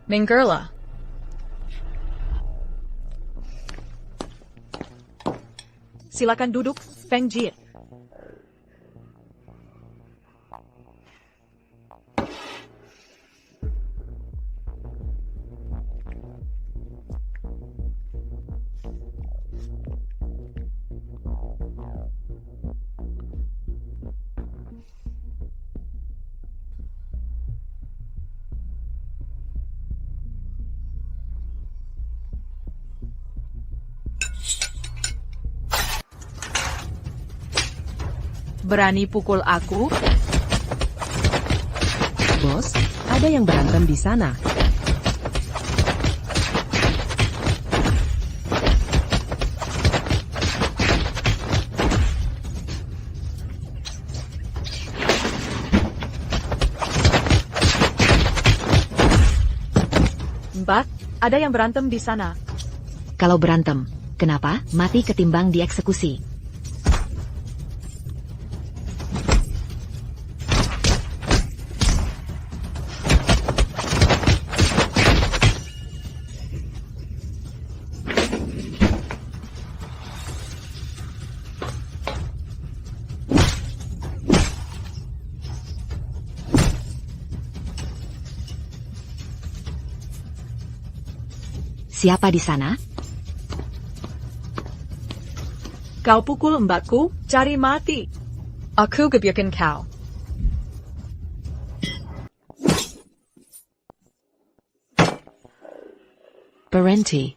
Minggirlah. Silakan duduk, Feng Jie. Berani pukul aku? Bos, ada yang berantem di sana. Mbak, ada yang berantem di sana. Kalau berantem, kenapa mati ketimbang dieksekusi? Siapa di sana? Kau pukul mbakku, cari mati. Aku gebukin kau. Berhenti.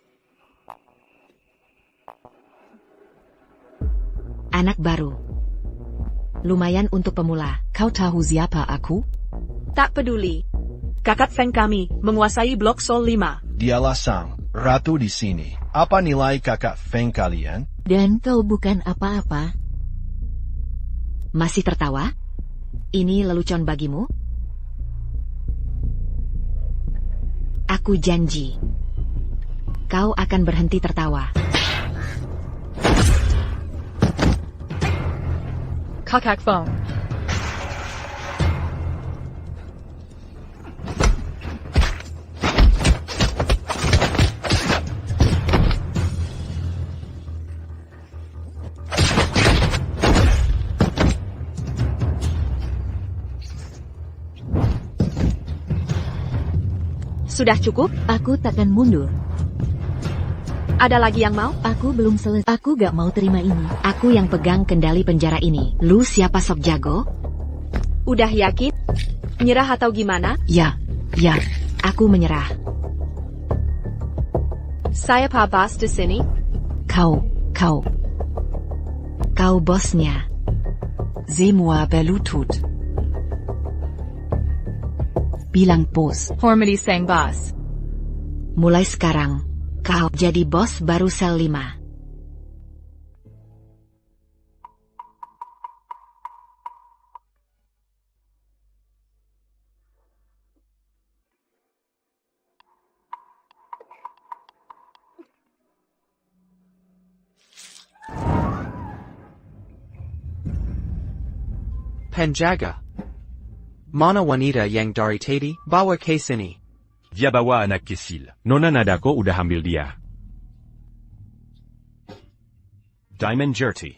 Anak baru. Lumayan untuk pemula. Kau tahu siapa aku? Tak peduli. Kakak Feng kami menguasai blok Sol 5. Dialah sang ratu di sini. Apa nilai kakak Feng kalian? Dan kau bukan apa-apa. Masih tertawa? Ini lelucon bagimu? Aku janji. Kau akan berhenti tertawa. Kakak Feng. Sudah cukup? Aku takkan mundur. Ada lagi yang mau? Aku belum selesai. Aku gak mau terima ini. Aku yang pegang kendali penjara ini. Lu siapa sok jago? Udah yakin? Menyerah atau gimana? Ya, aku menyerah. Saya Pak Bos di sini. Kau bosnya. C'est moi Belutut. Bilang bos. Hormati sang boss. Mulai sekarang, kau jadi bos baru sel 5. Penjaga. Mana wanita yang dari tadi bawa ke sini? Dia bawa anak kecil. Nona Nadako udah ambil dia. Diamond Jerty.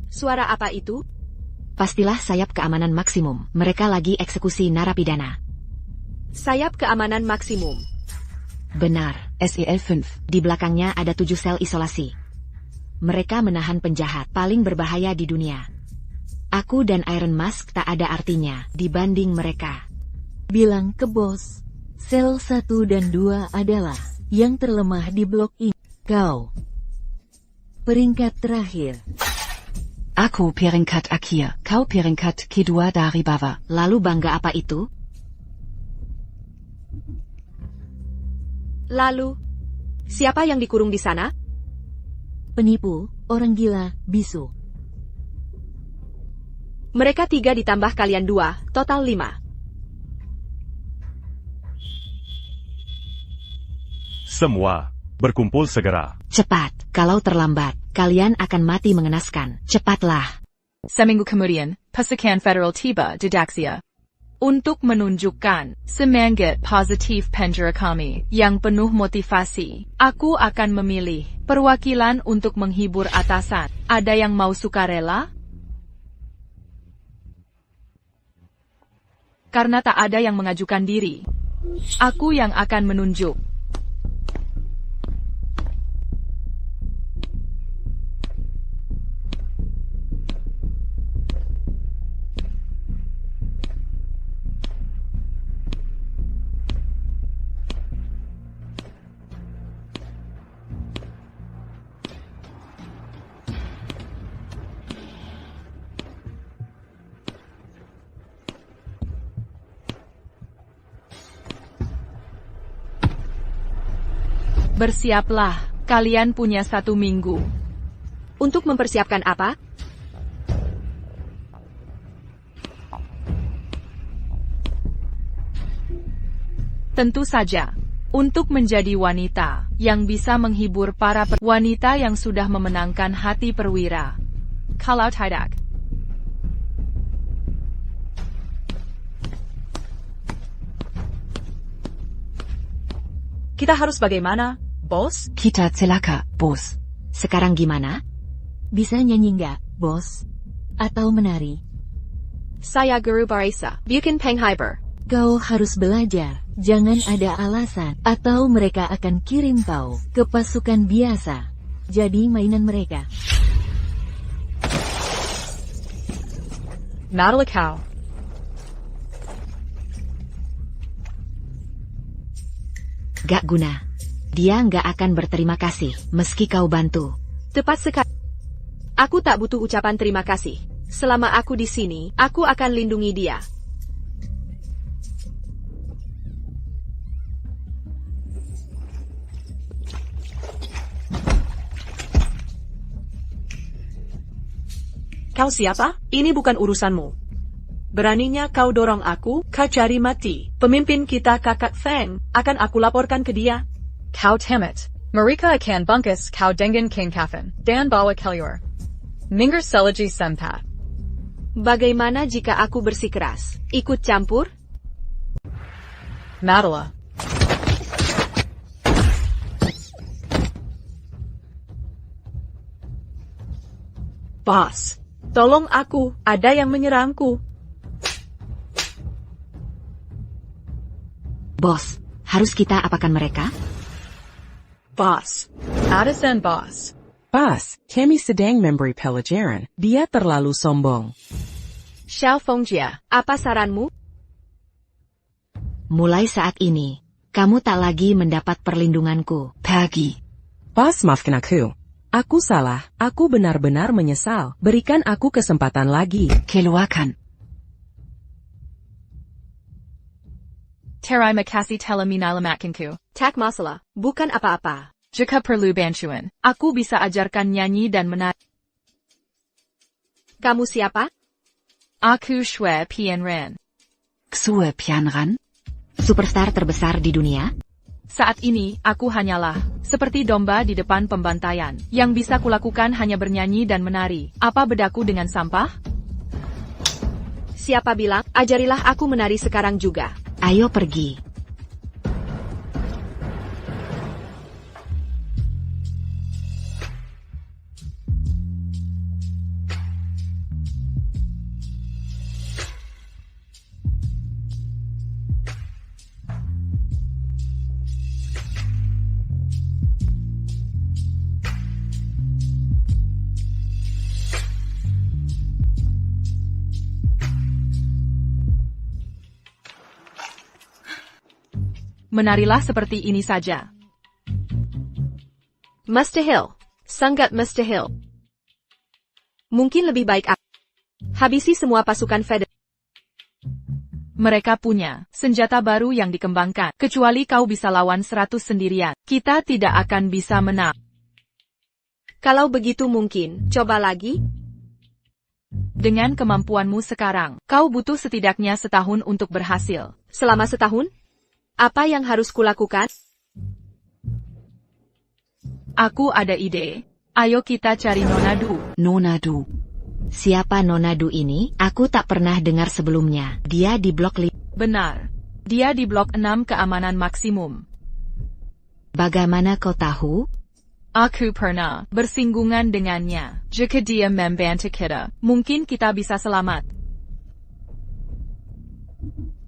Suara apa itu? Pastilah sayap keamanan maksimum. Mereka lagi eksekusi narapidana. Sayap keamanan maksimum. Benar. SEL 5. Di belakangnya ada 7 sel isolasi. Mereka menahan penjahat paling berbahaya di dunia. Aku dan Iron Mask tak ada artinya dibanding mereka. Bilang ke bos. Sel 1 dan 2 adalah yang terlemah di blok ini. Kau. Peringkat terakhir. Aku peringkat akhir. Kau peringkat kedua dari bawah. Lalu bangga apa itu? Lalu, siapa yang dikurung di sana? Penipu, orang gila, bisu. Mereka 3 ditambah kalian 2, total 5. Semua, berkumpul segera. Cepat, kalau terlambat, kalian akan mati mengenaskan. Cepatlah. Seminggu kemudian, pasukan federal tiba di Daxia. Untuk menunjukkan semangat positif penjara kami yang penuh motivasi, aku akan memilih perwakilan untuk menghibur atasan. Ada yang mau sukarela? Karena tak ada yang mengajukan diri, aku yang akan menunjuk. Bersiaplah, kalian punya 1 minggu. Untuk mempersiapkan apa? Tentu saja, untuk menjadi wanita yang bisa menghibur para wanita yang sudah memenangkan hati perwira. Kalau tidak, Kita harus bagaimana, bos? Kita celaka, bos. Sekarang gimana? Bisa nyanyi nggak, bos? Atau menari? Saya guru bahasa, bukan penghiber. Kau harus belajar, jangan ada alasan, atau mereka akan kirim kau ke pasukan biasa. Jadi mainan mereka. Natalie Cow. Gak guna. Dia nggak akan berterima kasih, meski kau bantu. Tepat sekali. Aku tak butuh ucapan terima kasih. Selama aku di sini, aku akan lindungi dia. Kau siapa? Ini bukan urusanmu. Beraninya kau dorong aku, kau cari mati. Pemimpin kita Kakak Feng, akan aku laporkan ke dia. Kau tamat. Mereka akan bungkus kau dengan kain kafan dan bawa keluar. Minggu selagi sempat. Bagaimana jika aku bersikeras? Ikut campur? Natalie. Bos, tolong aku, ada yang menyerangku. Bos, harus kita apakan mereka? Bos. Addison Boss. Bos, kami sedang memberi pelajaran. Dia terlalu sombong. Xiao Fengjia, apa saranmu? Mulai saat ini, kamu tak lagi mendapat perlindunganku. Pergi. Bos, maafkan aku. Aku salah, aku benar-benar menyesal. Berikan aku kesempatan lagi. Keluarkan. Terai makasih telah menyelamatkanku. Tak masalah, bukan apa-apa. Jika perlu bantuan, aku bisa ajarkan nyanyi dan menari. Kamu siapa? Aku Shui Pianran. Xue Pianran? Superstar terbesar di dunia? Saat ini, aku hanyalah seperti domba di depan pembantaian. Yang bisa kulakukan hanya bernyanyi dan menari. Apa bedaku dengan sampah? Siapa bilang, ajarilah aku menari sekarang juga. Ayo pergi. Menarilah seperti ini saja. Mustahil. Sangat mustahil. Mungkin lebih baik aku habisi semua pasukan federal. Mereka punya senjata baru yang dikembangkan. Kecuali kau bisa lawan 100 sendirian. Kita tidak akan bisa menang. Kalau begitu mungkin, coba lagi. Dengan kemampuanmu sekarang, kau butuh setidaknya setahun untuk berhasil. Selama setahun? Apa yang harus kulakukan? Aku ada ide. Ayo kita cari Nona Du. Nona Du. Siapa Nona Du ini? Aku tak pernah dengar sebelumnya. Dia di blok Benar. Dia di blok 6 keamanan maksimum. Bagaimana kau tahu? Aku pernah bersinggungan dengannya. Jika dia membantu kita, mungkin kita bisa selamat.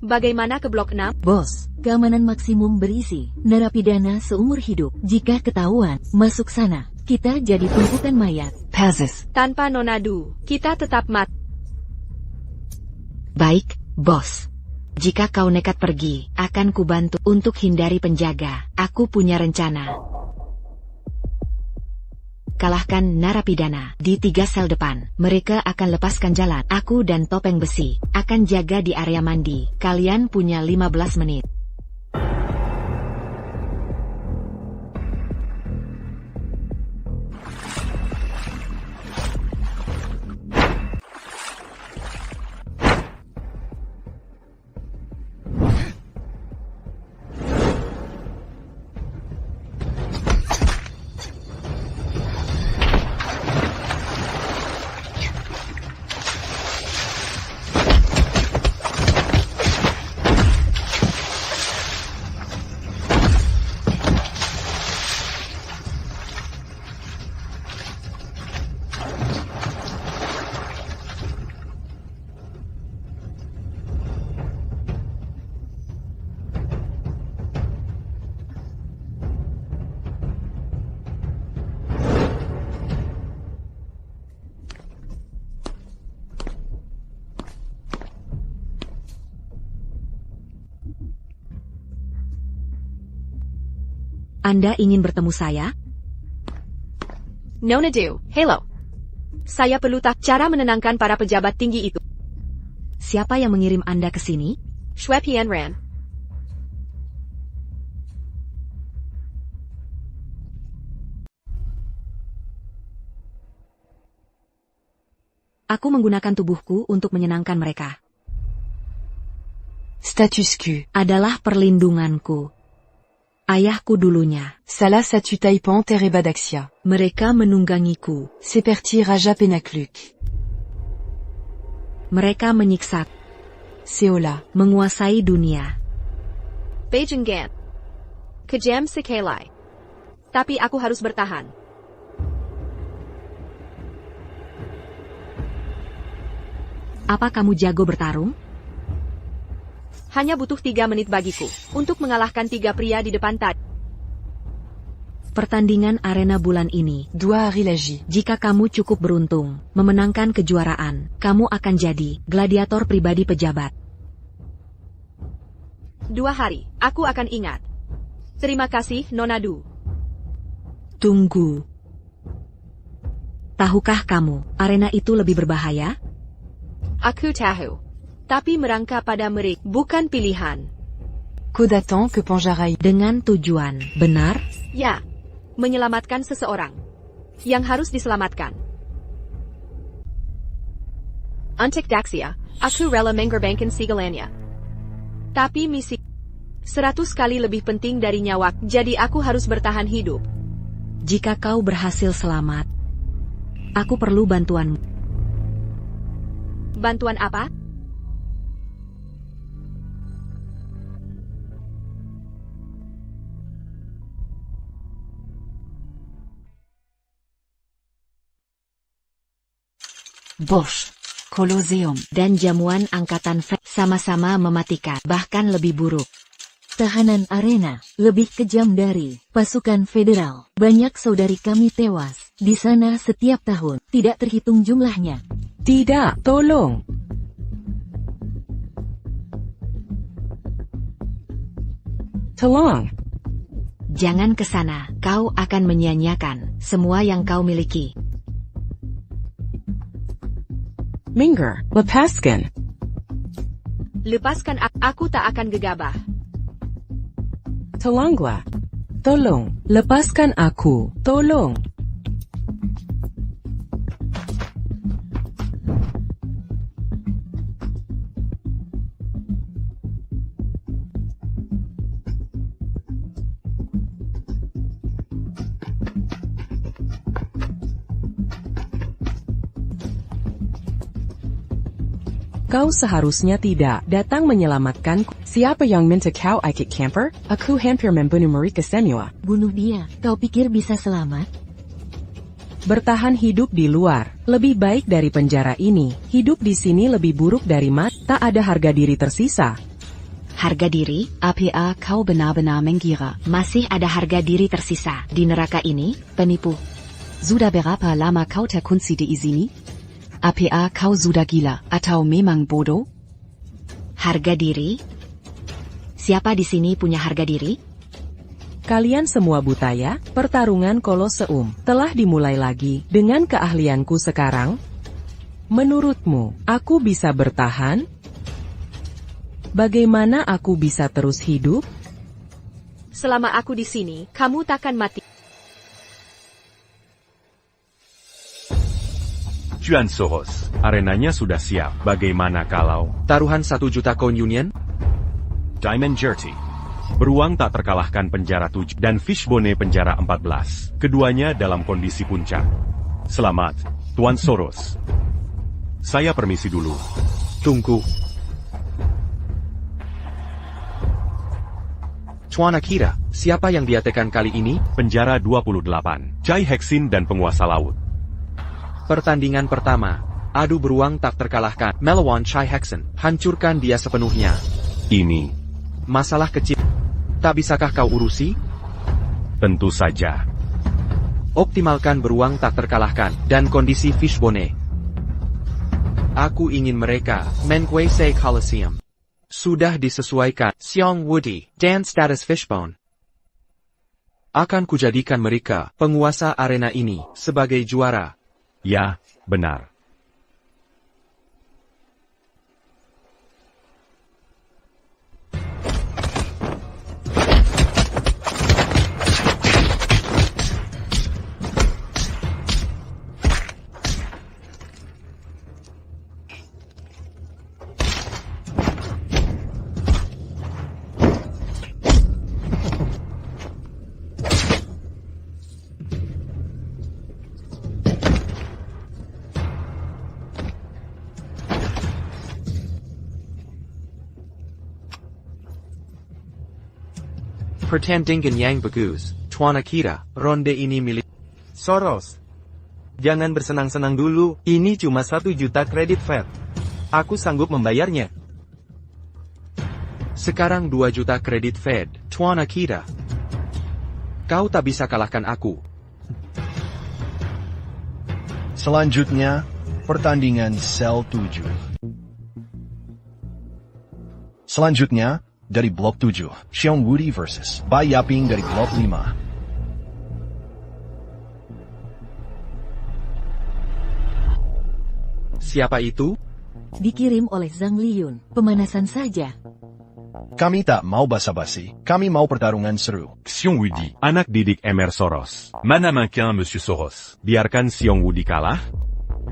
Bagaimana ke blok 6? Bos, keamanan maksimum berisi narapidana seumur hidup. Jika ketahuan masuk sana, kita jadi tumpukan mayat. Pazes. Tanpa Nona Du, kita tetap mati. Baik, bos. Jika kau nekat pergi, akan kubantu untuk hindari penjaga. Aku punya rencana. Kalahkan narapidana di 3 sel depan. Mereka akan lepaskan jalan. Aku dan topeng besi akan jaga di area mandi. Kalian punya 15 menit. Anda ingin bertemu saya? Nona Du, hello. Saya perlu tahu cara menenangkan para pejabat tinggi itu. Siapa yang mengirim Anda ke sini? Shui Pianran. Aku menggunakan tubuhku untuk menyenangkan mereka. Status quo. Adalah perlindunganku. Ayahku dulunya. Salah Satutai Panter et Badaxia. Mereka menunggangiku. Seperti Raja Penakluk. Mereka menyiksa. Seola. Menguasai dunia. Beijing Gan. Kejam Sekelai. Tapi aku harus bertahan. Apa kamu jago bertarung? Hanya butuh 3 menit bagiku untuk mengalahkan 3 pria di depan tadi. Pertandingan arena bulan ini. Dua hari lagi. Jika kamu cukup beruntung memenangkan kejuaraan, kamu akan jadi gladiator pribadi pejabat. 2 hari, aku akan ingat. Terima kasih, Nona Du. Tunggu. Tahukah kamu, arena itu lebih berbahaya? Aku tahu. Tapi merangkak pada mereka bukan pilihan. Kodatan ke Panjarai. Dengan tujuan, benar? Ya, menyelamatkan seseorang yang harus diselamatkan. Untuk Daxia, aku rela mengorbankan segalanya. Tapi misi 100 kali lebih penting dari nyawa, jadi aku harus bertahan hidup. Jika kau berhasil selamat, aku perlu bantuanmu. Bantuan apa? Bosch, Colosseum, Dan jamuan angkatan sama-sama mematikan, bahkan lebih buruk. tahanan arena, lebih kejam dari pasukan federal. Banyak saudari kami tewas di sana setiap tahun, tidak terhitung jumlahnya. Tidak, tolong. Tolong. Jangan ke sana, kau akan menyia-nyiakan semua yang kau miliki. Minger, lepaskan. Lepaskan aku tak akan gegabah. Tolonglah. Tolong, lepaskan aku. Tolong. Kau seharusnya tidak datang menyelamatkanku. Siapa yang minta kau ikut camper? Aku hampir membunuh mereka semua. Bunuh dia. Kau pikir bisa selamat? Bertahan hidup di luar lebih baik dari penjara ini. Hidup di sini lebih buruk dari mati. Tak ada harga diri tersisa. Harga diri? APA kau benar-benar mengira. Masih ada harga diri tersisa di neraka ini, penipu. Sudah berapa lama kau terkunci di sini? APA kau sudah gila atau memang bodoh? Harga diri? Siapa di sini punya harga diri? Kalian semua buta ya? Pertarungan Koloseum telah dimulai lagi dengan keahlianku sekarang. Menurutmu, aku bisa bertahan? Bagaimana aku bisa terus hidup? Selama aku di sini, kamu takkan mati. Juan Soros, arenanya sudah siap. Bagaimana kalau Taruhan 1 juta koin Union? Diamond Jersey? Beruang tak terkalahkan penjara 7 dan Fishbone penjara 14. Keduanya dalam kondisi puncak. Selamat, Tuan Soros. Saya permisi dulu. Tunggu. Tuan Akira, siapa yang diatekan kali ini? Penjara 28. Chai Hexin dan penguasa laut. Pertandingan pertama. Adu beruang tak terkalahkan. Melawan Chai Hexen. Hancurkan dia sepenuhnya. Ini Masalah kecil. Tak bisakah kau urusi? tentu saja. Optimalkan beruang tak terkalahkan dan kondisi Fishbone. Aku ingin mereka menguasai Colosseum. Sudah disesuaikan. Xiong Woody dan status Fishbone. Akan kujadikan mereka penguasa arena ini sebagai juara. Ya, benar. Pertandingan yang bagus, Tuan Akira, ronde ini milik Soros. Jangan bersenang-senang dulu, ini cuma 1 juta kredit Fed. Aku sanggup membayarnya. Sekarang 2 juta kredit Fed, Tuan Akira. Kau tak bisa kalahkan aku. Selanjutnya, pertandingan sel 7. Selanjutnya, dari blok 7, Xiong Woody versus Bai Yaping dari blok 5. Siapa itu? Dikirim oleh Zhang Liyun. Pemanasan saja. Kami tak mau basa-basi, kami mau pertarungan seru. Xiong Wudi, anak didik Emer Soros. Mana mungkin Monsieur Soros? Biarkan Xiong Wudi kalah?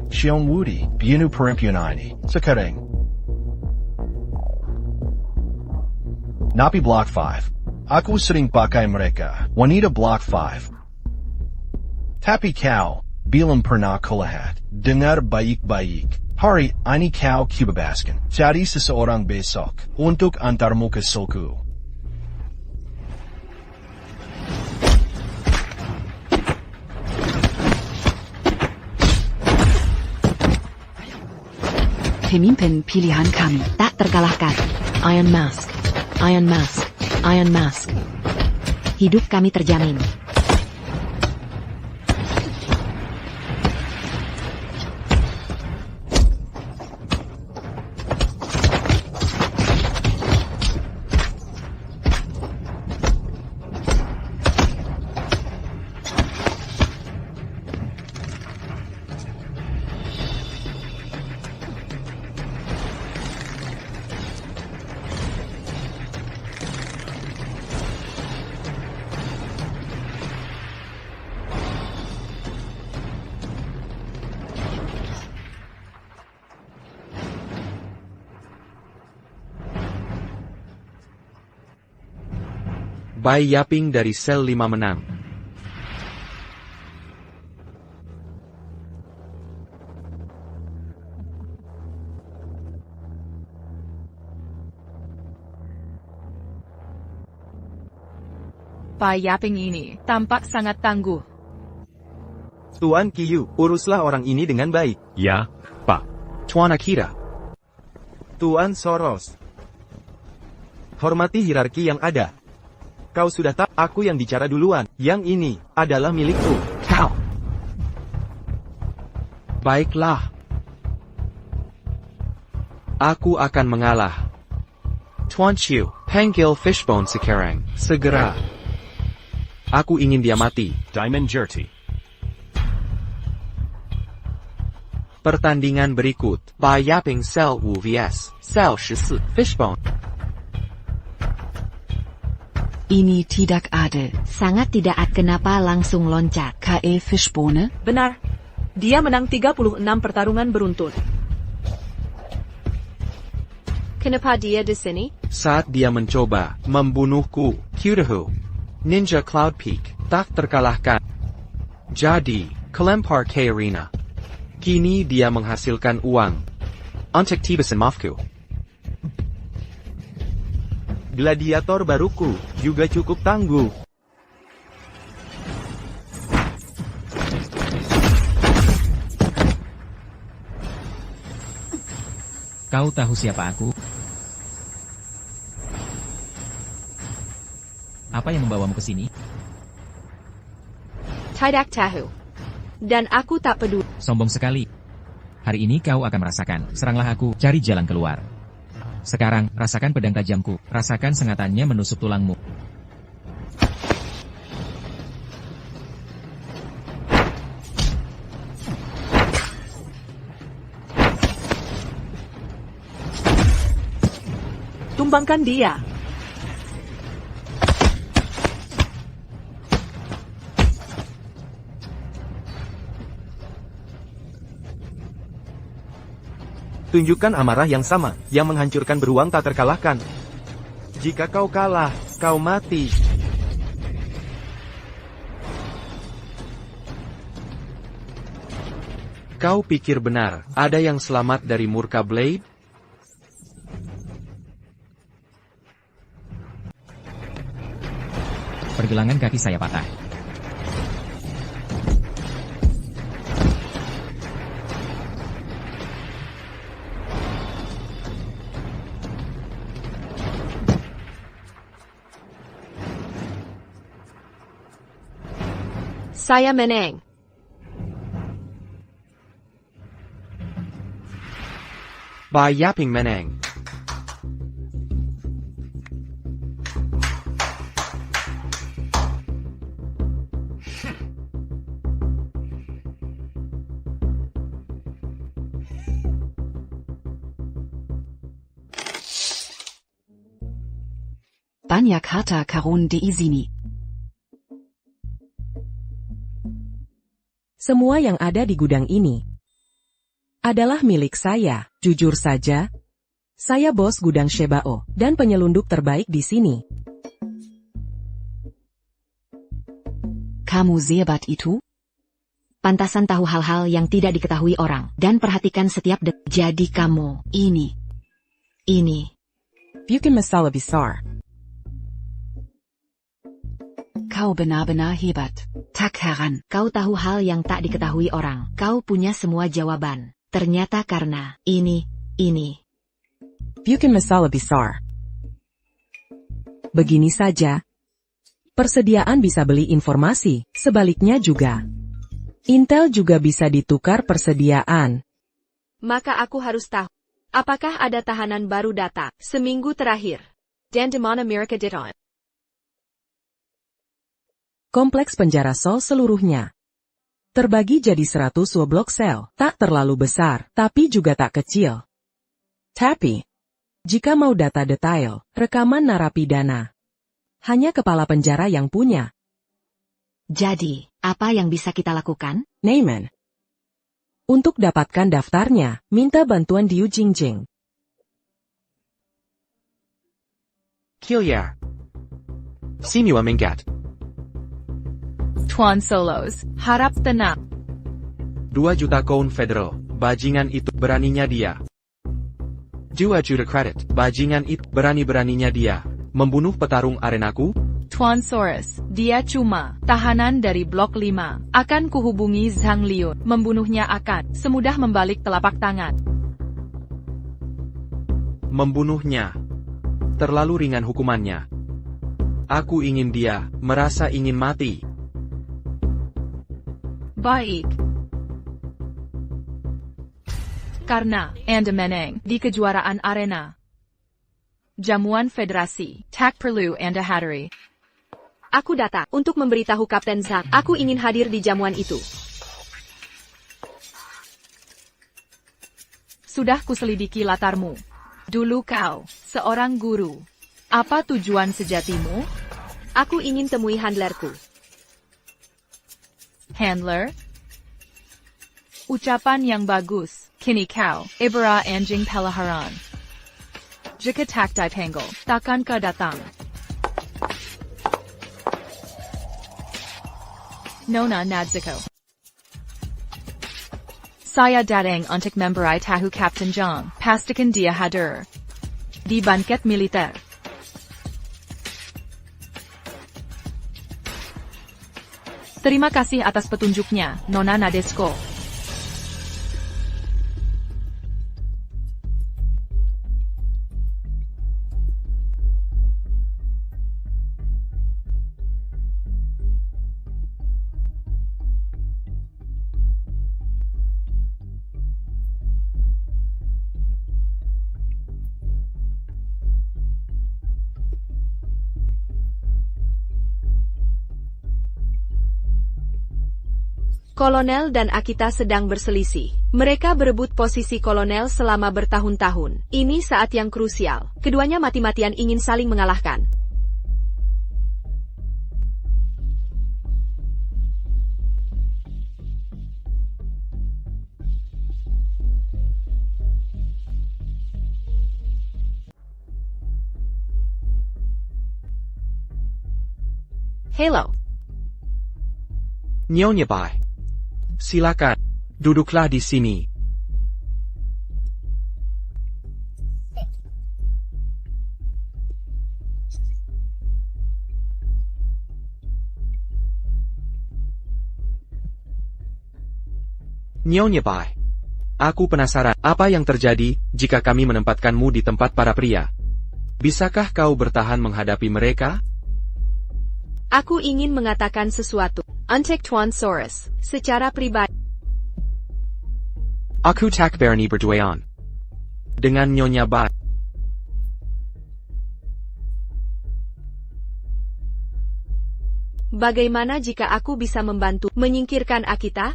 Xiong Woody, Bienu Perempuan ini, sekarang. Napi Block 5. Aku sering pakai mereka, wanita Block 5. Tapi kau, belum pernah kulihat. Dengar baik-baik. Hari ini kau kubebaskan. Cari seseorang besok, untuk antarmu ke sulku. Pemimpin pilihan kami tak terkalahkan. Iron Mask. Iron Mask. Iron Mask. Hidup kami terjamin. Bai Yaping dari sel 5 menang. Pak Yaping ini tampak sangat tangguh. Tuan Qiu, uruslah orang ini dengan baik. Ya, Pak. Tuan Akita. Tuan Soros. Hormati hierarki yang ada. Kau sudah tak, aku yang bicara duluan. Yang ini adalah milikku. Kau. Baiklah. Aku akan mengalah. Tuan Chiu, panggil Fishbone sekarang. Segera. Aku ingin dia mati. Diamond Jerty. Pertandingan berikut. Pak Yaping Cell Wu vs. Cell 14. Fishbone. Ini tidak adil. Sangat tidak kenapa langsung loncat. KE Fishbone? Benar. Dia menang 36 pertarungan beruntun. Kenapa dia di sini? Saat dia mencoba membunuhku, Kyudahu, Ninja Cloud Peak, tak terkalahkan. Jadi, kelempar ke arena. Kini dia menghasilkan uang. Untuk tibasan maafku. Gladiator baruku juga cukup tangguh. Kau tahu siapa aku? Apa yang membawamu ke sini? Tidak tahu. Dan aku tak peduli. Sombong sekali. Hari ini kau akan merasakan. Seranglah aku, cari jalan keluar. Sekarang, rasakan pedang tajamku. Rasakan sengatannya menusuk tulangmu. Tumbangkan dia. Tunjukkan amarah yang sama, yang menghancurkan beruang tak terkalahkan. Jika kau kalah, kau mati. Kau pikir benar, ada yang selamat dari murka Blade? Pergelangan kaki saya patah. Saya menang. Pak Yaping menang. Banyak harta karun di sini. Semua yang ada di gudang ini adalah milik saya. Jujur saja, saya bos gudang Shebao dan penyelundup terbaik di sini. Kamu zebat itu? Pantasan tahu hal-hal yang tidak diketahui orang, dan perhatikan setiap detik. Jadi kamu, ini. Bukan masalah besar. Kau benar-benar hebat. Tak heran. Kau tahu hal yang tak diketahui orang. Kau punya semua jawaban. Ternyata karena ini. Bukan masalah besar. Begini saja. Persediaan bisa beli informasi, sebaliknya juga. Intel juga bisa ditukar persediaan. Maka aku harus tahu. Apakah ada tahanan baru datang seminggu terakhir? Dan di mana mereka ditahan? Kompleks penjara Seoul seluruhnya terbagi jadi 100 blok sel, tak terlalu besar, tapi juga tak kecil. Tapi, jika mau data detail, rekaman narapidana, hanya kepala penjara yang punya. Jadi, apa yang bisa kita lakukan? Neyman. Untuk dapatkan daftarnya, minta bantuan Liu Jingjing. Kilyar. Simua Minggat. Tuan Solos, harap tenang. 2 juta koin federal, bajingan itu beraninya dia. 2 juta kredit, bajingan itu berani-beraninya dia. Membunuh petarung arenaku? Tuan Soros, dia cuma tahanan dari blok 5. Akan kuhubungi Zhang Liun. Membunuhnya akan semudah membalik telapak tangan. Membunuhnya. Terlalu ringan hukumannya. Aku ingin dia merasa ingin mati. Baik. Karena Anda menang di kejuaraan arena. Jamuan Federasi, tak perlu Anda hadiri. Aku datang untuk memberitahu Kapten Zhang. Aku ingin hadir di jamuan itu. Sudah kuselidiki latarmu. Dulu kau seorang guru. Apa tujuan sejatimu? Aku ingin temui handlerku. Handler? Ucapan yang bagus. Kini kau, ibara anjing pelaharan. Jika tak dipanggil, takkan kau datang. Nona Nadziko. Saya datang untuk memberi tahu Kapten Zhang, pastikan dia hadir. Di banket militer. Terima kasih atas petunjuknya, Nona Nadezhko. Kolonel dan Akita sedang berselisih. Mereka berebut posisi kolonel selama bertahun-tahun. Ini saat yang krusial. Keduanya mati-matian ingin saling mengalahkan. Hello. Nyonya Bai. Silakan, duduklah di sini. Nyonya Bai, aku penasaran apa yang terjadi jika kami menempatkanmu di tempat para pria. Bisakah kau bertahan menghadapi mereka? Aku ingin mengatakan sesuatu. Untuk Tuan Soros, secara pribadi. Aku tak berani berduaan dengan Nyonya Bai. Bagaimana jika aku bisa membantu menyingkirkan Akita?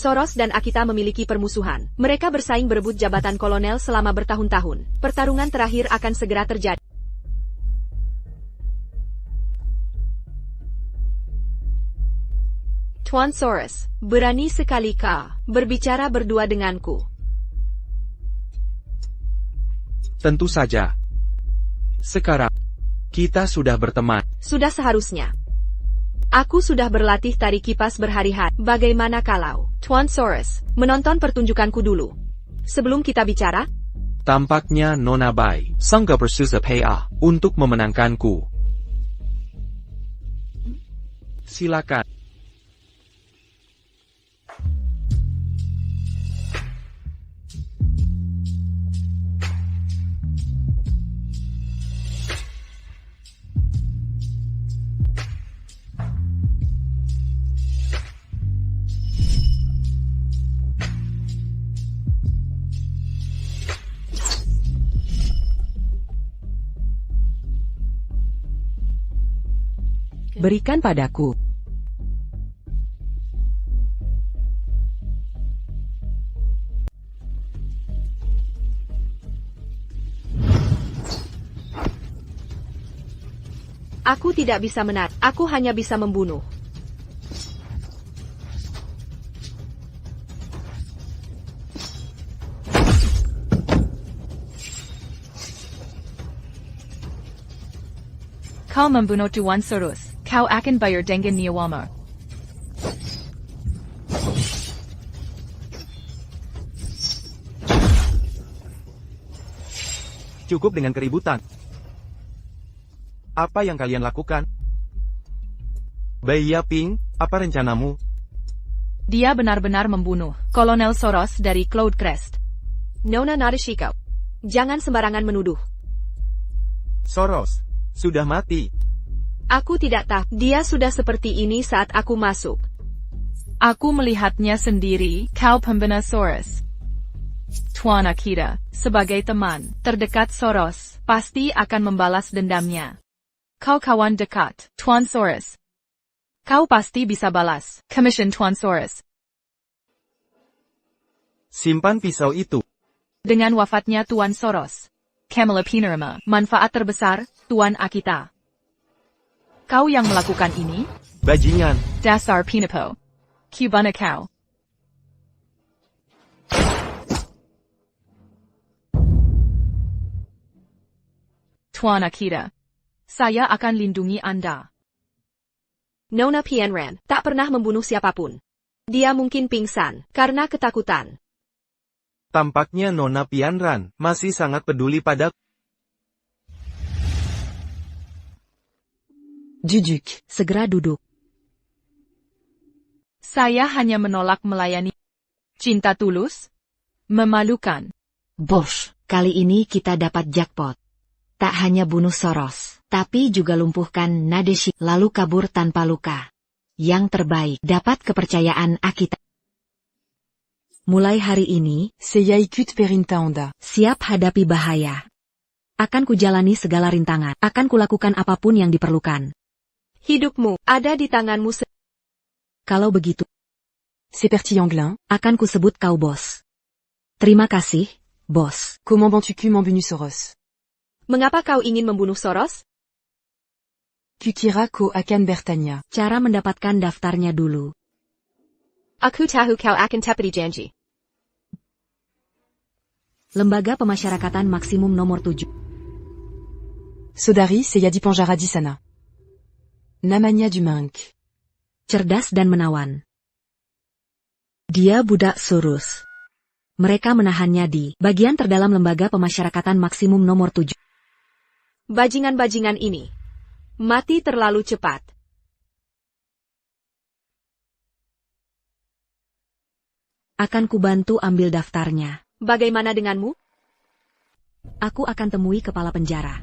Soros dan Akita memiliki permusuhan. Mereka bersaing berebut jabatan kolonel selama bertahun-tahun. Pertarungan terakhir akan segera terjadi. Tuan Soros, berani sekali kau berbicara berdua denganku. Tentu saja. Sekarang, kita sudah berteman. Sudah seharusnya. Aku sudah berlatih tari kipas berhari-hari. Bagaimana kalau, Tuan Soros, menonton pertunjukanku dulu? Sebelum kita bicara? Tampaknya Nona Bai sanggup bersusah payah untuk memenangkanku. Silakan. Berikan padaku. Aku tidak bisa menarik. Aku hanya bisa membunuh. Kau membunuh Tuan Soros, kau akan bayar dengan nyawamu. Cukup dengan keributan. Apa yang kalian lakukan? Bai Yaping, apa rencanamu? Dia benar-benar membunuh Kolonel Soros dari Cloudcrest. Nona Nadeshiko. Jangan sembarangan menuduh. Soros sudah mati. Aku tidak tahu. Dia sudah seperti ini saat aku masuk. Aku melihatnya sendiri, kau pembina Soros. Tuan Akita, sebagai teman terdekat Soros, pasti akan membalas dendamnya. Kau kawan dekat, Tuan Soros. Kau pasti bisa balas Commission Tuan Soros. Simpan pisau itu. Dengan wafatnya Tuan Soros, Kamala penerima manfaat terbesar, Tuan Akita. Kau yang melakukan ini? Bajingan. Dasar Pinapo. Cubana kau. Tuan Akita. Saya akan lindungi Anda. Nona Pianran tak pernah membunuh siapapun. Dia mungkin pingsan karena ketakutan. Tampaknya Nona Pianran masih sangat peduli pada... Duduk, Segera duduk. Saya hanya menolak melayani. Cinta tulus? Memalukan. Bos, kali ini kita dapat jackpot. Tak hanya bunuh Soros, tapi juga lumpuhkan Nadeshiko lalu kabur tanpa luka. Yang terbaik, dapat kepercayaan Akita. Mulai hari ini, saya ikut perintah Anda. Siap hadapi bahaya. Akan kujalani segala rintangan, akan kulakukan apapun yang diperlukan. Hidupmu ada di tanganmu. Kalau begitu, C'est parti Anglin. akan kusebut kau bos. Terima kasih, bos. Comment tu membunuh Soros? Mengapa kau ingin membunuh Soros? Kukira ko akan bertanya. Cara mendapatkan daftarnya dulu. Aku tahu kau akan tapi janji. Lembaga Pemasyarakatan Maksimum nomor 7. Saudari saya di Penjara di sana. Namanya Dumang. Cerdas dan menawan. Dia budak Soros. Mereka menahannya di bagian terdalam Lembaga Pemasyarakatan Maksimum nomor 7. Bajingan-bajingan ini. Mati terlalu cepat. Akan kubantu ambil daftarnya. Bagaimana denganmu? Aku akan temui kepala penjara.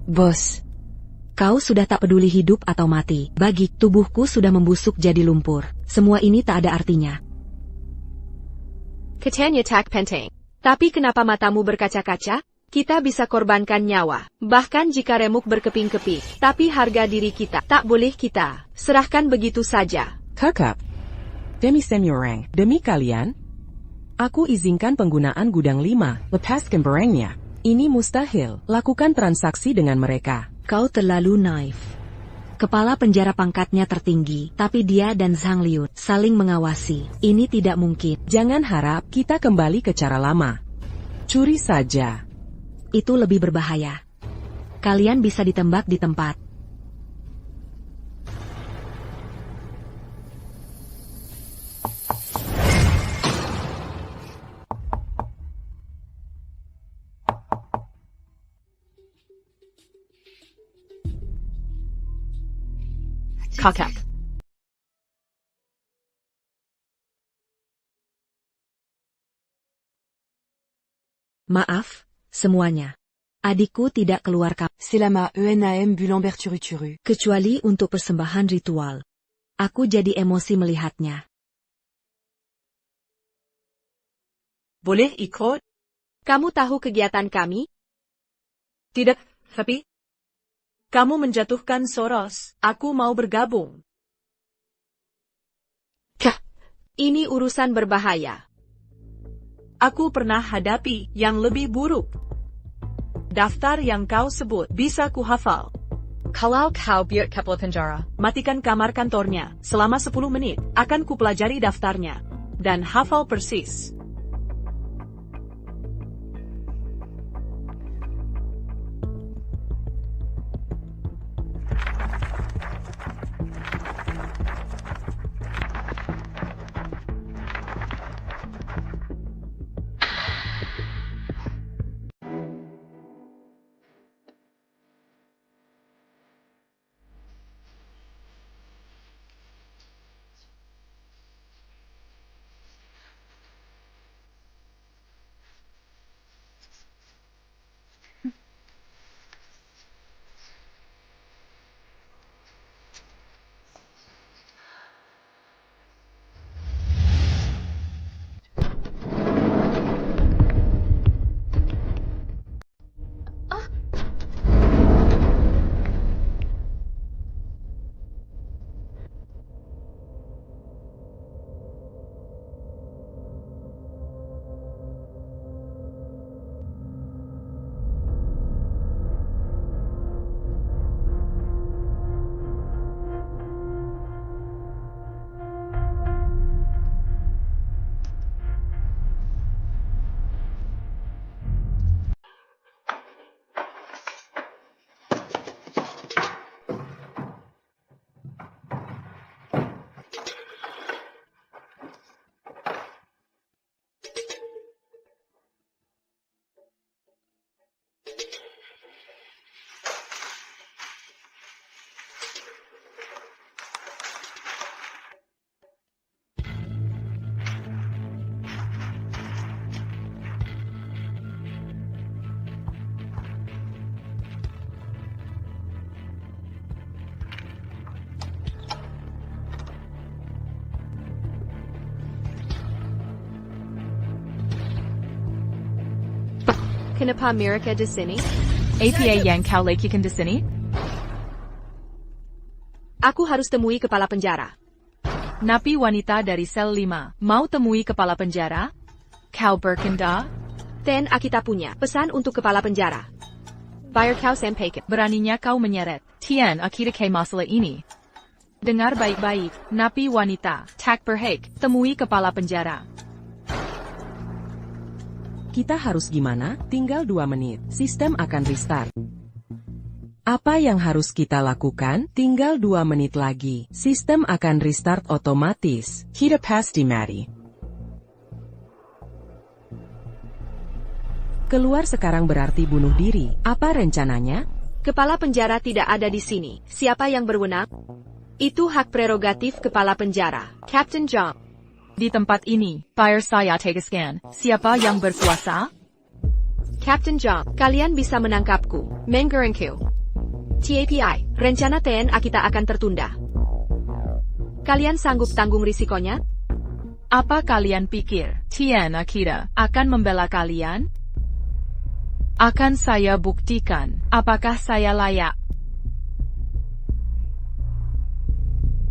Bos. Kau sudah tak peduli hidup atau mati. Bagi tubuhku sudah membusuk jadi lumpur. Semua ini tak ada artinya. Katanya tak penting. Tapi kenapa matamu berkaca-kaca? Kita bisa korbankan nyawa. Bahkan jika remuk berkeping-keping. Tapi harga diri kita tak boleh kita serahkan begitu saja. Kakak. Demi Semyorang. Demi kalian. Aku izinkan penggunaan gudang 5. Lepaskan barangnya. Ini mustahil. Lakukan transaksi dengan mereka. Kau terlalu naif. Kepala penjara pangkatnya tertinggi, tapi dia dan Zhang Liu saling mengawasi. Ini tidak mungkin. Jangan harap kita kembali ke cara lama. Curi saja. Itu lebih berbahaya. Kalian bisa ditembak di tempat. Kakak. Maaf, semuanya. Adikku tidak keluar kamar. Selama ENAM Bulambert Turu-Turu. Kecuali untuk persembahan ritual. Aku jadi emosi melihatnya. Boleh ikut? Kamu tahu kegiatan kami? Tidak, tapi... Kamu menjatuhkan Soros. Aku mau bergabung. Ini urusan berbahaya. Aku pernah hadapi yang lebih buruk. Daftar yang kau sebut bisa kuhafal. Kalau kau biar kepala penjara. Matikan kamar kantornya. Selama 10 menit, akan kupelajari daftarnya. Dan hafal persis. Kenapa mereka di sini? APA yang kau lakukan di sini? Aku harus temui kepala penjara. Napi wanita dari sel 5, mau temui kepala penjara? Kau berkendak? Ten Akita punya pesan untuk kepala penjara. Bayar kau sampaikan. Beraninya kau menyeret Tian Akita ke masalah ini. Dengar baik-baik, napi wanita, tak berhak, temui kepala penjara. Kita harus gimana? Tinggal 2 menit. Sistem akan restart. Apa yang harus kita lakukan? Tinggal 2 menit lagi. Sistem akan restart otomatis. Kita pasti mati. Keluar sekarang berarti bunuh diri. Apa rencananya? Kepala penjara tidak ada di sini. Siapa yang berwenang? Itu hak prerogatif kepala penjara. Captain John. Di tempat ini, biar saya tegaskan, siapa yang berkuasa? Captain John, kalian bisa menangkapku. Mengerengku. TAPI, rencana TN Akita akan tertunda. Kalian sanggup tanggung risikonya? Apa kalian pikir, Tian Akita akan membela kalian? Akan saya buktikan, apakah saya layak.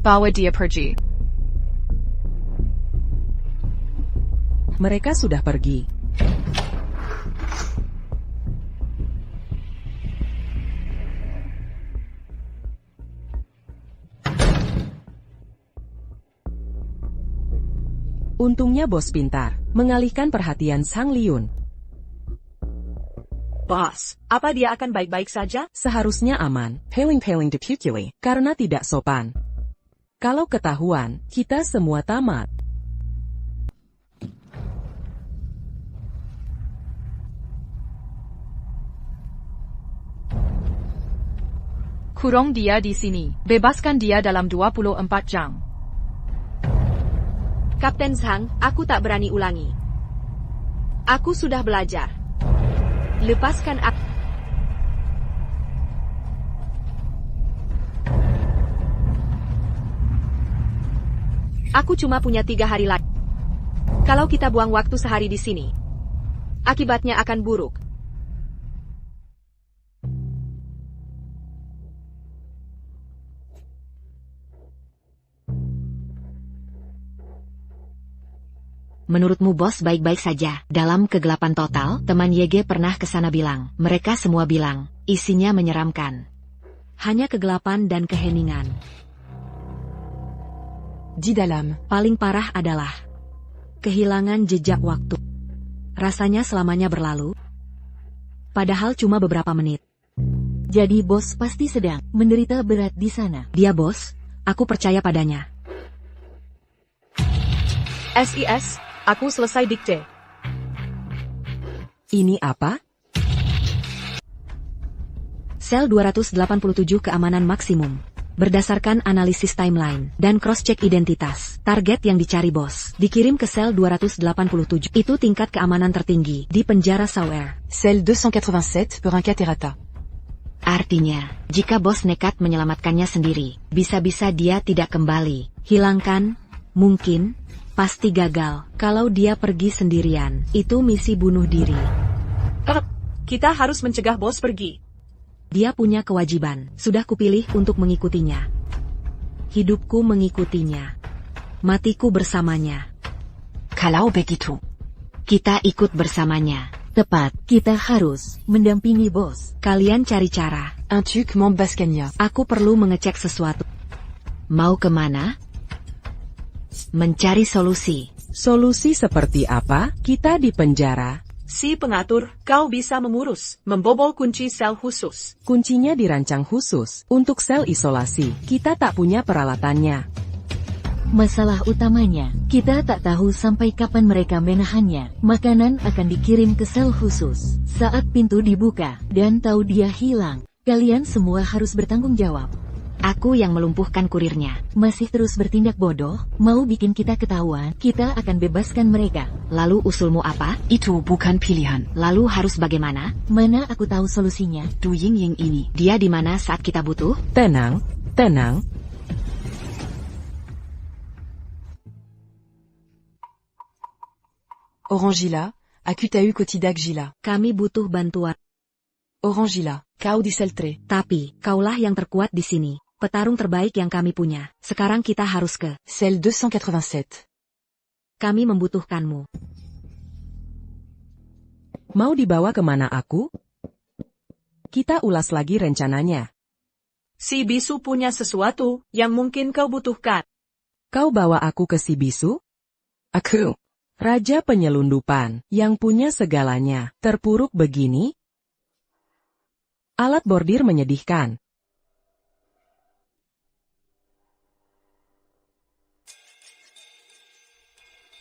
Bawa dia pergi. Mereka sudah pergi. Untungnya bos pintar, mengalihkan perhatian Sang Liun. Bos, apa dia akan baik-baik saja? Seharusnya aman, paling-paling dipukuli, karena tidak sopan. Kalau ketahuan, kita semua tamat. Kurung dia di sini, bebaskan dia dalam 24 jam. Kapten Zhang, aku tak berani ulangi. Aku sudah belajar. Lepaskan aku. Aku cuma punya 3 hari lagi. Kalau kita buang waktu sehari di sini, akibatnya akan buruk. Menurutmu bos baik-baik saja? Dalam kegelapan total, teman YG pernah ke sana bilang. Mereka semua bilang, isinya menyeramkan. Hanya kegelapan dan keheningan. Di dalam, Paling parah adalah kehilangan jejak waktu. Rasanya selamanya berlalu, padahal cuma beberapa menit. Jadi bos pasti sedang menderita berat di sana. Dia bos, aku percaya padanya. SIS, aku selesai dikte. ini apa? Sel 287 keamanan maksimum. Berdasarkan analisis timeline dan cross-check identitas, target yang dicari bos dikirim ke sel 287. Itu tingkat keamanan tertinggi di penjara Sauer. Sel 287 pour un caterata. Artinya, jika bos nekat menyelamatkannya sendiri, bisa-bisa dia tidak kembali. Hilangkan, mungkin, pasti gagal. Kalau dia pergi sendirian, itu misi bunuh diri. Kita harus mencegah bos pergi. Dia punya kewajiban, sudah kupilih untuk mengikutinya. Hidupku mengikutinya. Matiku bersamanya. Kalau begitu, kita ikut bersamanya. Tepat, kita harus mendampingi bos. Kalian cari cara. un truc Montbascania. Aku perlu mengecek sesuatu. Mau kemana? Mencari solusi. Solusi seperti apa? Kita di penjara. Si pengatur, kau bisa mengurus, membobol kunci sel khusus. Kuncinya dirancang khusus untuk sel isolasi. Kita tak punya peralatannya. Masalah utamanya, kita tak tahu sampai kapan mereka menahannya. Makanan akan dikirim ke sel khusus. Saat pintu dibuka dan tahu dia hilang, kalian semua harus bertanggung jawab. Aku yang melumpuhkan kurirnya. Masih terus bertindak bodoh, mau bikin kita ketahuan, kita akan bebaskan mereka. Lalu usulmu apa? Itu bukan pilihan. Lalu harus bagaimana? Mana aku tahu solusinya. Du Ying ini. Dia di mana saat kita butuh? Tenang, tenang. Orangila, Akutau Kotidak Gila. Kami butuh bantuan. Orangila. Kau di Seltre. Tapi, kaulah yang terkuat di sini. Petarung terbaik yang kami punya. Sekarang kita harus ke. Celle 287. Kami membutuhkanmu. Mau dibawa kemana aku? Kita ulas lagi rencananya. Si bisu punya sesuatu yang mungkin kau butuhkan. Kau bawa aku ke si bisu? Aku. Raja penyelundupan, yang punya segalanya, terpuruk begini? Alat bordir menyedihkan.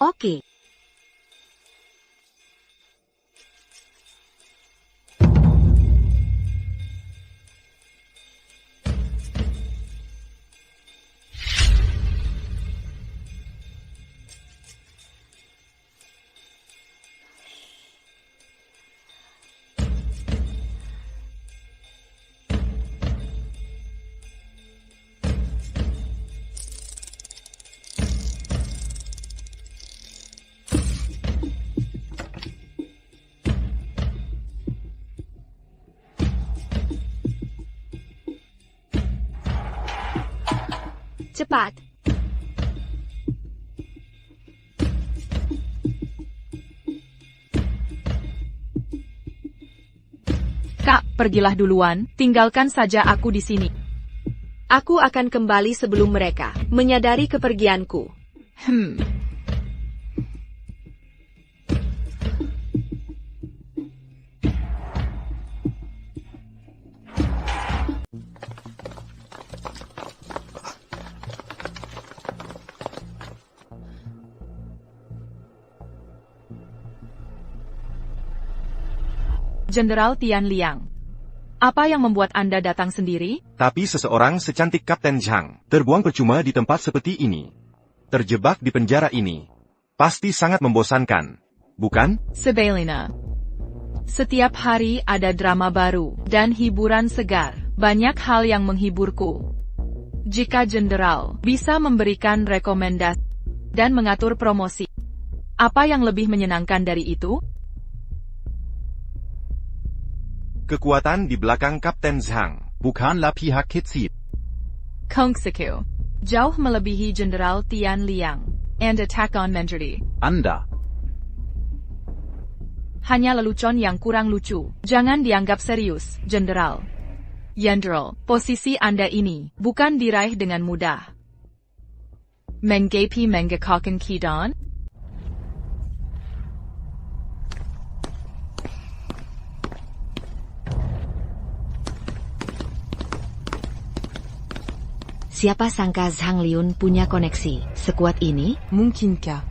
Oke. Cepat. Kak, pergilah duluan, tinggalkan saja aku di sini. Aku akan kembali sebelum mereka menyadari kepergianku. Jenderal Tian Liang. Apa yang membuat Anda datang sendiri? Tapi seseorang secantik Kapten Zhang terbuang percuma di tempat seperti ini. Terjebak di penjara ini. Pasti sangat membosankan, bukan? Sebelina. Setiap hari ada drama baru dan hiburan segar. Banyak hal yang menghiburku. Jika Jenderal bisa memberikan rekomendasi dan mengatur promosi, apa yang lebih menyenangkan dari itu? Kekuatan di belakang Kapten Zhang, bukanlah pihak Kitsit. Kong Siku. Jauh melebihi Jenderal Tian Liang. And attack on menjadi. Anda. Hanya lelucon yang kurang lucu. Jangan dianggap serius, Jenderal. Jenderal, posisi Anda ini bukan diraih dengan mudah. Menggapi menggakakan Kidon? Siapa sangka Zhang Liun punya koneksi sekuat ini? Mungkinkah?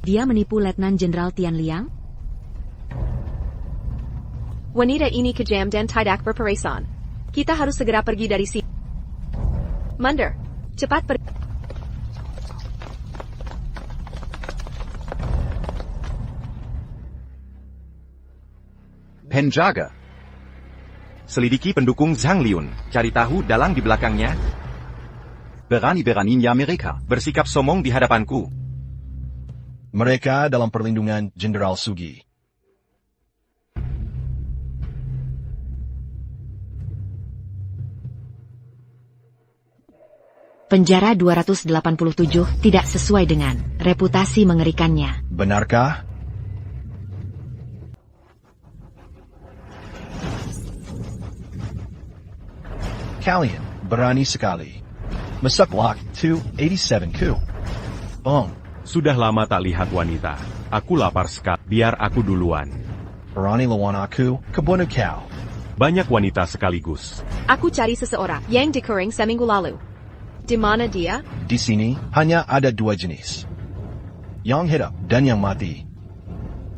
Dia menipu Letnan Jenderal Tian Liang? Wanita ini kejam dan tidak berperasaan. Kita harus segera pergi dari sini. Mander, cepat pergi. Penjaga. Selidiki pendukung Zhang Liun, cari tahu dalang di belakangnya. Berani-beraninya mereka bersikap sombong di hadapanku. Mereka dalam perlindungan Jenderal Sugi. Penjara 287 tidak sesuai dengan reputasi mengerikannya. Benarkah? Kalian berani sekali. Masuk Block 287ku. Sudah lama tak lihat wanita. Aku lapar sekali. Biar aku duluan. Berani lawan aku, kebunuh kau. Banyak wanita sekaligus. Aku cari seseorang yang dikering seminggu lalu. Di mana dia? Di sini hanya ada dua jenis. Yang hidup dan yang mati.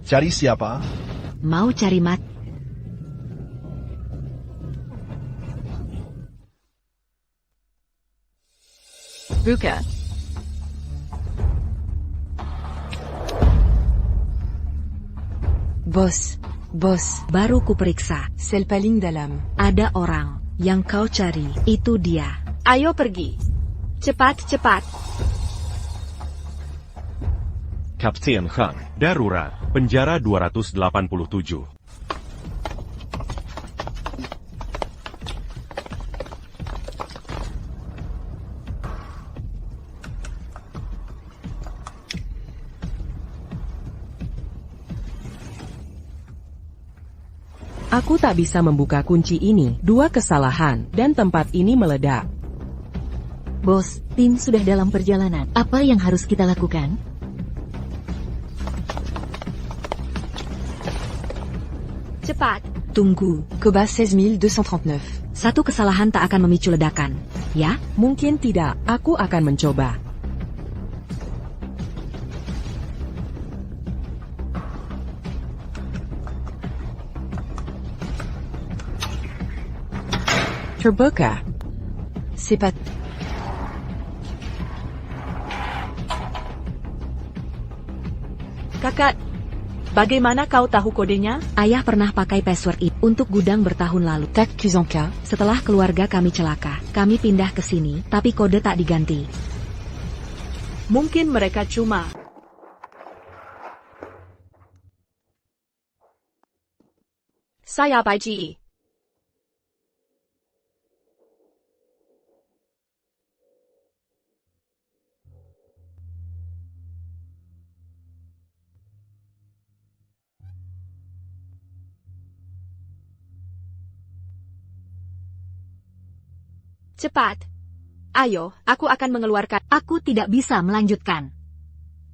Cari siapa? Mau cari mati. Buka. Bos. Baru kuperiksa. Sel paling dalam. Ada orang yang kau cari. Itu dia. Ayo pergi. Cepat. Kapten Han, darurat. Penjara 287. Aku tak bisa membuka kunci ini. 2 kesalahan, dan tempat ini meledak. Bos, tim sudah dalam perjalanan. Apa yang harus kita lakukan? Cepat. Tunggu. Koba 16239. Satu kesalahan tak akan memicu ledakan. Ya? Mungkin tidak. Aku akan mencoba. Terbuka. C'est pas... Kakak, bagaimana kau tahu kodenya? Ayah pernah pakai password itu untuk gudang bertahun lalu. Tak Kuzanka. Setelah keluarga kami celaka, kami pindah ke sini, tapi kode tak diganti. Mungkin mereka cuma... Saya Baiji. Cepat. Ayo, aku akan mengeluarkan. Aku tidak bisa melanjutkan.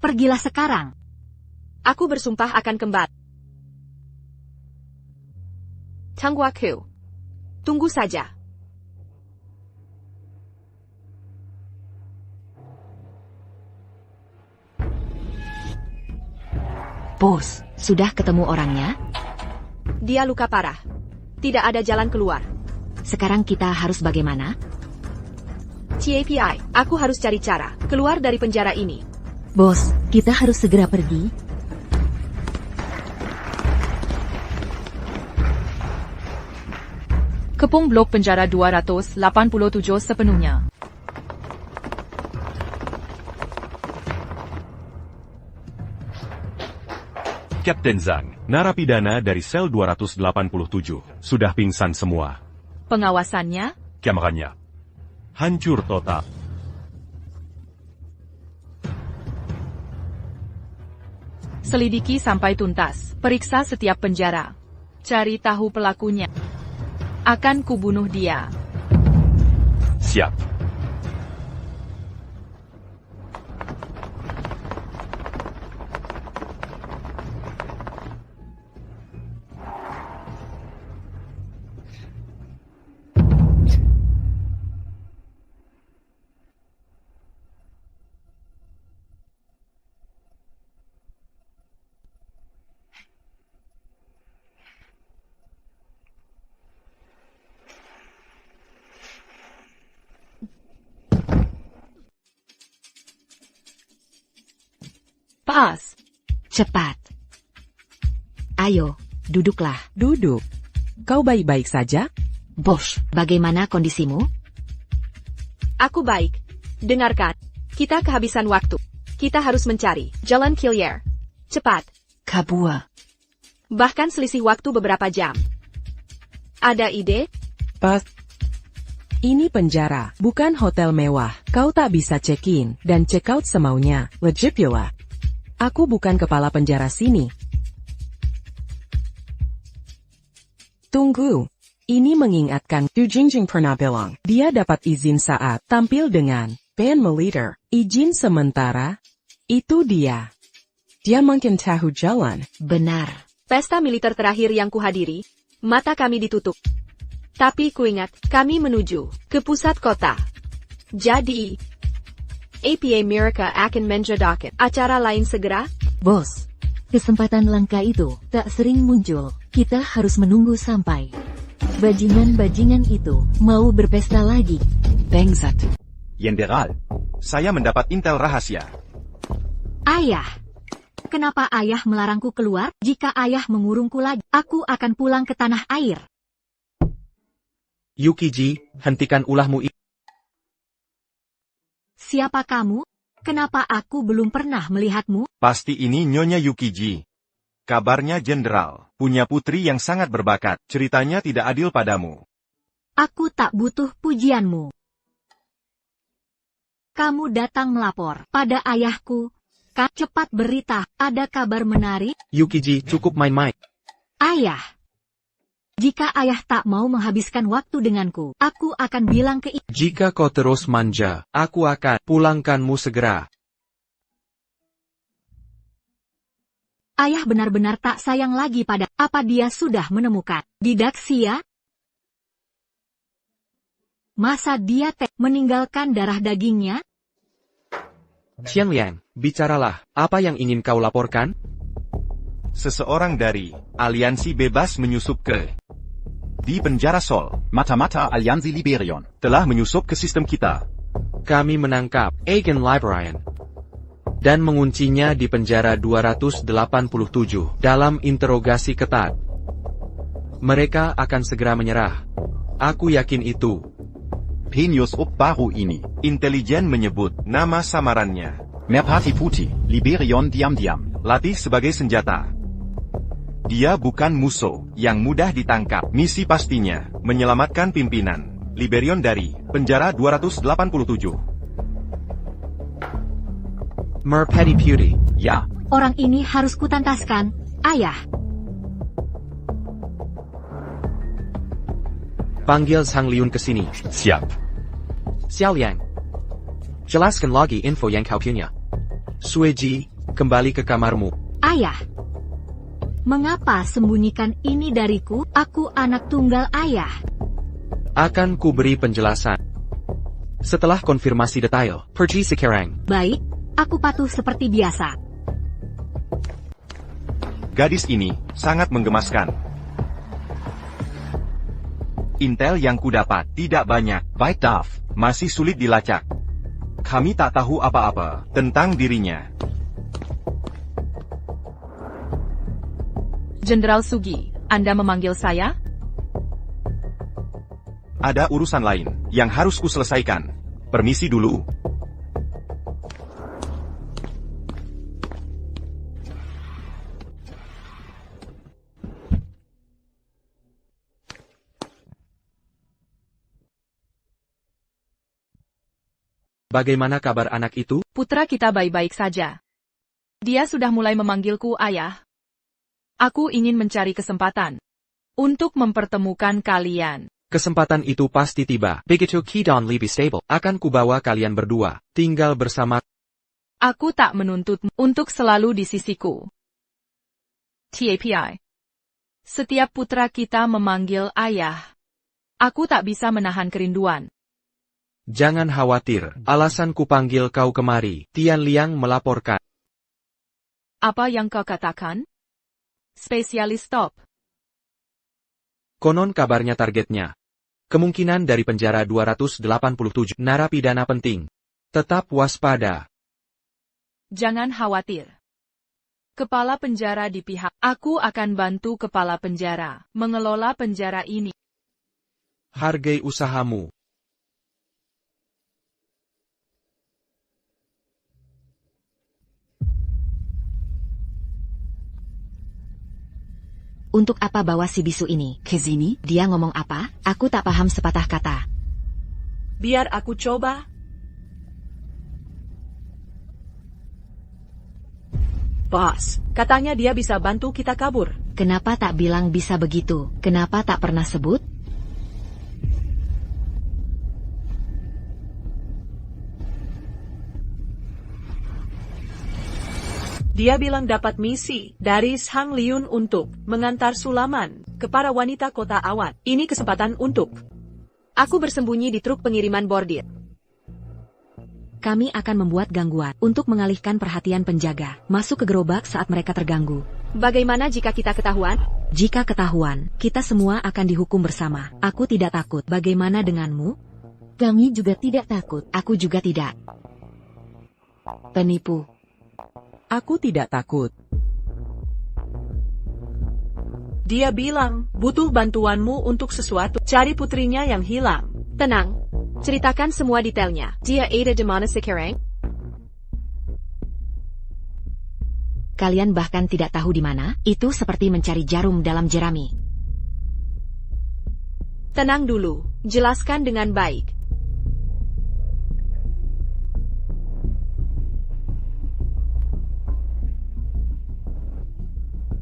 Pergilah sekarang. Aku bersumpah akan kembali. Tangguaku. Tunggu saja. Bos, sudah ketemu orangnya? Dia luka parah. Tidak ada jalan keluar. Sekarang kita harus bagaimana? TAPI, aku harus cari cara keluar dari penjara ini. Bos, kita harus segera pergi. Kepung blok penjara 287 sepenuhnya. Kapten Zhang, narapidana dari sel 287, sudah pingsan semua. Pengawasannya? Kamaranya hancur total. Selidiki sampai tuntas. Periksa setiap penjara. Cari tahu pelakunya. Akan kubunuh dia. Siap. Pas. Cepat. Ayo, duduklah. Duduk. Kau baik-baik saja? Bos, bagaimana kondisimu? Aku baik. Dengarkan. Kita kehabisan waktu. Kita harus mencari jalan Killier. Cepat. Kabua. Bahkan selisih waktu beberapa jam. Ada ide? Pas. Ini penjara, bukan hotel mewah. Kau tak bisa check-in dan check-out semaunya. Legit pula. Aku bukan kepala penjara sini. Tunggu. Ini mengingatkan, Du Jingjing pernah bilang, dia dapat izin saat tampil dengan band militer. Izin sementara. Itu dia. Dia mungkin tahu jalan. Benar. Pesta militer terakhir yang kuhadiri, mata kami ditutup. Tapi kuingat, kami menuju ke pusat kota. Jadi... APA Amerika akan menjadikan acara lain segera? Bos, kesempatan langka itu tak sering muncul. Kita harus menunggu sampai bajingan-bajingan itu mau berpesta lagi. Bangsat. Jenderal, saya mendapat intel rahasia. Ayah, kenapa ayah melarangku keluar? Jika ayah mengurungku lagi, aku akan pulang ke tanah air. Yukiji, hentikan ulahmu itu. Siapa kamu? Kenapa aku belum pernah melihatmu? Pasti ini Nyonya Yukiji. Kabarnya Jenderal, punya putri yang sangat berbakat. Ceritanya tidak adil padamu. Aku tak butuh pujianmu. Kamu datang melapor pada ayahku. Cepat berita, ada kabar menarik? Yukiji, cukup main-main. Ayah. Jika ayah tak mau menghabiskan waktu denganku, aku akan bilang ke Jika kau terus manja, aku akan pulangkanmu segera. Ayah benar-benar tak sayang lagi pada apa dia sudah menemukan Didaxia? Masa dia meninggalkan darah dagingnya? Xianliang, bicaralah, apa yang ingin kau laporkan? Seseorang dari Aliansi Bebas menyusup di penjara Sol. Mata-mata Aliansi Liberion telah menyusup ke sistem kita. Kami menangkap Aegon Librarian dan menguncinya di penjara 287 dalam interogasi ketat. Mereka akan segera menyerah. Aku yakin itu. Penyusup baru ini, intelijen menyebut nama samarannya Merpati Putih, Liberion diam-diam, latih sebagai senjata. Dia bukan musuh yang mudah ditangkap. Misi pastinya, menyelamatkan pimpinan Liberion dari penjara 287. Merpati Putih, ya. Orang ini harus kutantaskan, ayah. Panggil Sang Liun ke sini. Siap. Xiaoliang, jelaskan lagi info yang kau punya. Sueji, kembali ke kamarmu. Ayah. Mengapa sembunyikan ini dariku? Aku anak tunggal ayah. Akan ku beri penjelasan setelah konfirmasi detail. Pergi sekarang. Baik, aku patuh seperti biasa. Gadis ini sangat menggemaskan. Intel yang kudapat tidak banyak. Baik, Daf, masih sulit dilacak. Kami tak tahu apa-apa tentang dirinya. Jenderal Sugi, Anda memanggil saya? Ada urusan lain yang harus ku selesaikan. Permisi dulu. Bagaimana kabar anak itu? Putra kita baik-baik saja. Dia sudah mulai memanggilku ayah. Aku ingin mencari kesempatan untuk mempertemukan kalian. Kesempatan itu pasti tiba. Begitu keadaan lebih stable, akan kubawa kalian berdua tinggal bersama. Aku tak menuntutmu untuk selalu di sisiku. TAPI. Setiap putra kita memanggil ayah. Aku tak bisa menahan kerinduan. Jangan khawatir, alasan ku panggil kau kemari. Tianliang melaporkan. Apa yang kau katakan? Spesialis top. Konon kabarnya targetnya. Kemungkinan dari penjara 287 narapidana penting. Tetap waspada. Jangan khawatir. Kepala penjara di pihak. Aku akan bantu kepala penjara mengelola penjara ini. Hargai usahamu. Untuk apa bawa si bisu ini ke sini? Dia ngomong apa? Aku tak paham sepatah kata. Biar aku coba. Bos, katanya dia bisa bantu kita kabur. Kenapa tak bilang bisa begitu? Kenapa tak pernah sebut? Dia bilang dapat misi dari Sang Liun untuk mengantar Sulaman ke para wanita kota awan. Ini kesempatan untuk. Aku bersembunyi di truk pengiriman bordir. Kami akan membuat gangguan untuk mengalihkan perhatian penjaga masuk ke gerobak saat mereka terganggu. Bagaimana jika kita ketahuan? Jika ketahuan, kita semua akan dihukum bersama. Aku tidak takut. Bagaimana denganmu? Kami juga tidak takut. Aku juga tidak. Penipu. Aku tidak takut. Dia bilang, butuh bantuanmu untuk sesuatu. Cari putrinya yang hilang. Tenang. Ceritakan semua detailnya. Dia ada di mana sekarang? kalian bahkan tidak tahu di mana, itu seperti mencari jarum dalam jerami. Tenang dulu, jelaskan dengan baik.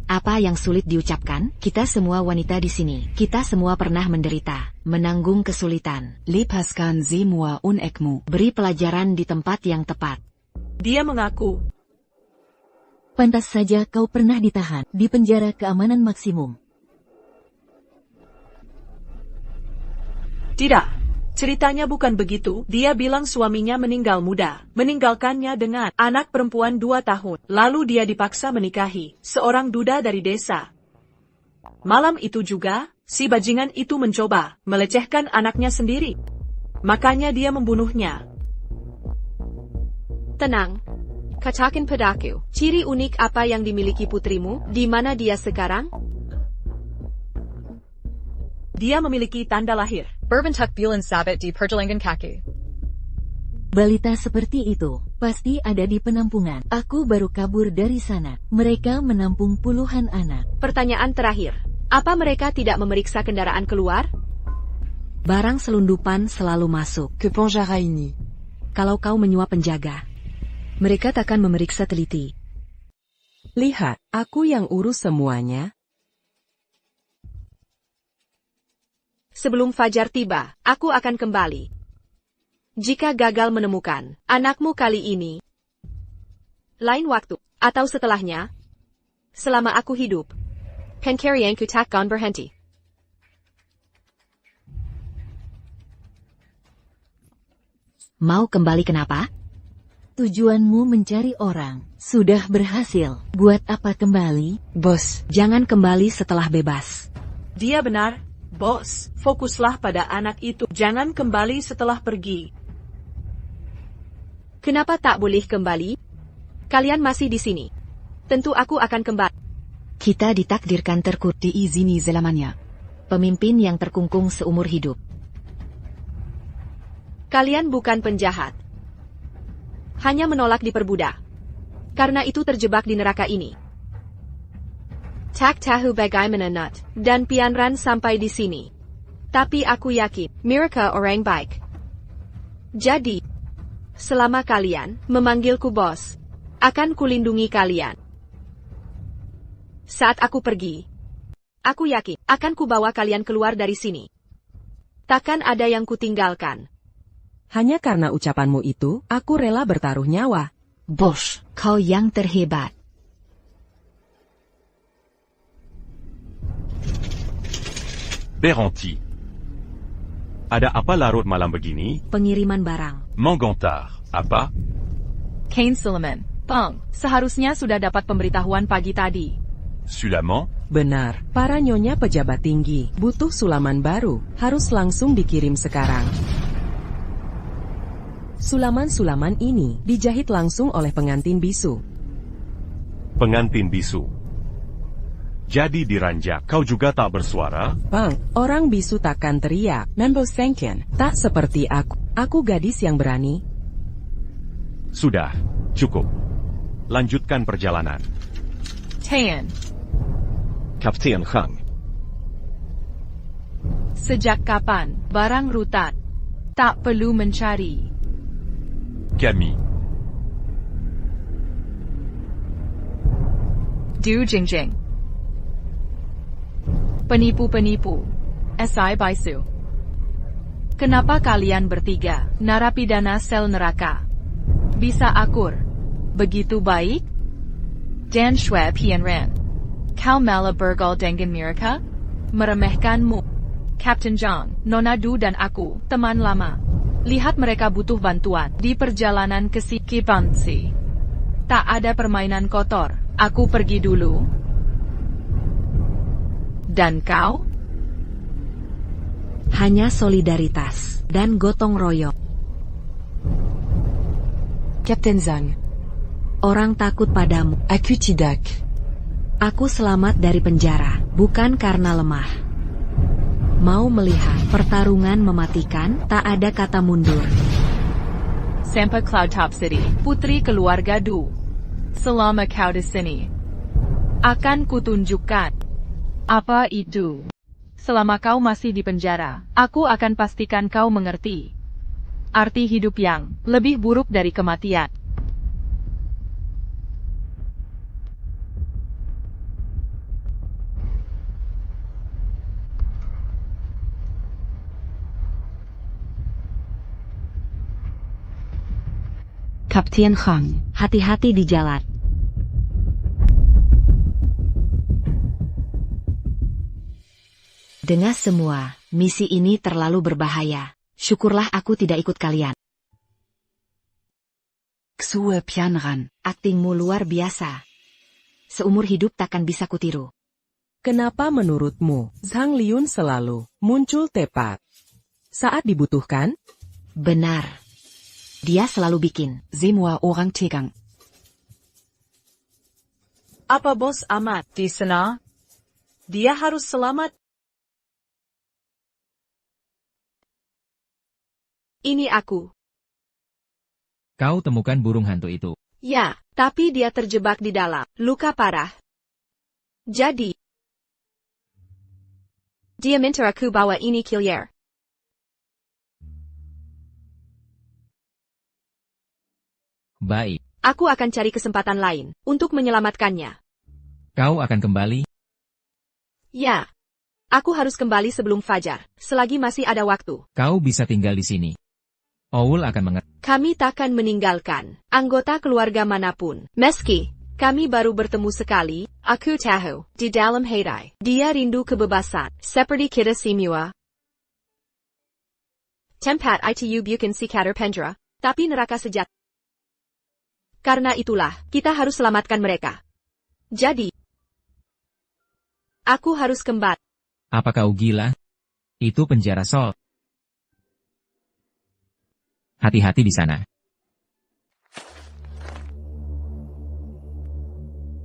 Apa yang sulit diucapkan? Kita semua wanita di sini. Kita semua pernah menderita, menanggung kesulitan. Lepaskan semua unekmu. Beri pelajaran di tempat yang tepat. Dia mengaku. Pantas saja kau pernah ditahan di penjara keamanan maksimum. Tidak. Ceritanya bukan begitu. Dia bilang suaminya meninggal muda, meninggalkannya dengan anak perempuan 2 tahun. Lalu dia dipaksa menikahi seorang duda dari desa. Malam itu juga, si bajingan itu mencoba melecehkan anaknya sendiri. Makanya dia membunuhnya. Tenang. Katakan padaku, ciri unik apa yang dimiliki putrimu, di mana dia sekarang? Dia memiliki tanda lahir. Berbentuk bulan sabit di pergelangan kaki. Balita seperti itu pasti ada di penampungan. Aku baru kabur dari sana. Mereka menampung puluhan anak. Pertanyaan terakhir. Apa mereka tidak memeriksa kendaraan keluar? Barang selundupan selalu masuk. Que penjara ini? Kalau kau menyuap penjaga, mereka takkan memeriksa teliti. Lihat, aku yang urus semuanya. Sebelum fajar tiba, aku akan kembali. Jika gagal menemukan anakmu kali ini, lain waktu, atau setelahnya, selama aku hidup, pencarianku takkan berhenti. Mau kembali kenapa? Tujuanmu mencari orang sudah berhasil. Buat apa kembali? Bos, jangan kembali setelah bebas. Dia benar. Bos, fokuslah pada anak itu. Jangan kembali setelah pergi. Kenapa tak boleh kembali? Kalian masih di sini. Tentu aku akan kembali. Kita ditakdirkan terkut diizini selamanya. Pemimpin yang terkungkung seumur hidup. Kalian bukan penjahat. Hanya menolak diperbudak. Karena itu terjebak di neraka ini. Tak tahu bagaimana Nut dan Pianran sampai di sini. Tapi aku yakin, mereka orang baik. Jadi, selama kalian memanggilku bos, akan kulindungi kalian. Saat aku pergi, aku yakin akan kubawa kalian keluar dari sini. Takkan ada yang kutinggalkan. Hanya karena ucapanmu itu, aku rela bertaruh nyawa. Bos, kau yang terhebat. Beranti. Ada apa larut malam begini? Pengiriman barang. Mangontar, apa? Kane Suleiman. Peng, seharusnya sudah dapat pemberitahuan pagi tadi. Sulaman? Benar, para nyonya pejabat tinggi, butuh sulaman baru, harus langsung dikirim sekarang. Sulaman-sulaman ini dijahit langsung oleh pengantin bisu. Pengantin bisu. Jadi diranjak, kau juga tak bersuara? Bang, orang bisu takkan teriak. Membo Sengkian, tak seperti aku. Aku gadis yang berani. Sudah, cukup. Lanjutkan perjalanan. Tayan, Kapten Hang. sejak kapan barang rutat tak perlu mencari? Kami. Du Jingjing. Penipu-penipu. SI Baisu. Kenapa kalian bertiga, narapidana sel neraka, bisa akur begitu baik? Dan Shui Pianran. Kau malah bergaul dengan mereka? Meremehkanmu. Captain Zhang, Nona Du dan aku, teman lama. Lihat mereka butuh bantuan di perjalanan ke Sikipansi. Tak ada permainan kotor. Aku pergi dulu. Dan kau? Hanya solidaritas dan gotong royong. Captain Zhang. Orang takut padamu. Aku tidak. Aku selamat dari penjara, bukan karena lemah. Mau melihat pertarungan mematikan, tak ada kata mundur. Sampai Cloud Top City, putri keluarga Du. selama kau di sini. Akan kutunjukkan. Apa itu? Selama kau masih di penjara, aku akan pastikan kau mengerti arti hidup yang lebih buruk dari kematian. Kapten Hong, Hati-hati di jalan. dengar semua, misi ini terlalu berbahaya. Syukurlah aku tidak ikut kalian. Xue Pianran, aktingmu luar biasa. Seumur hidup takkan bisa kutiru. Kenapa menurutmu, Zhang Liun selalu muncul tepat saat dibutuhkan? Benar. Dia selalu bikin semua orang tegang. Apa bos amat di sana? Dia harus selamat. Ini aku. Kau temukan burung hantu itu. Ya, tapi dia terjebak di dalam luka parah. Jadi, dia minta aku bawa ini Killier. Baik. Aku akan cari kesempatan lain untuk menyelamatkannya. Kau akan kembali? Ya. Aku harus kembali sebelum fajar, selagi masih ada waktu. Kau bisa tinggal di sini. Owl akan mengerti. Kami takkan meninggalkan anggota keluarga manapun. Meski kami baru bertemu sekali, aku tahu, di dalam hati, dia rindu kebebasan, seperti kita semua. Tempat itu bukan sekadar penjara, tapi neraka sejati. Karena itulah, kita harus selamatkan mereka. Jadi, aku harus kembali. Apa kau gila? Itu penjara Sol. Hati-hati di sana.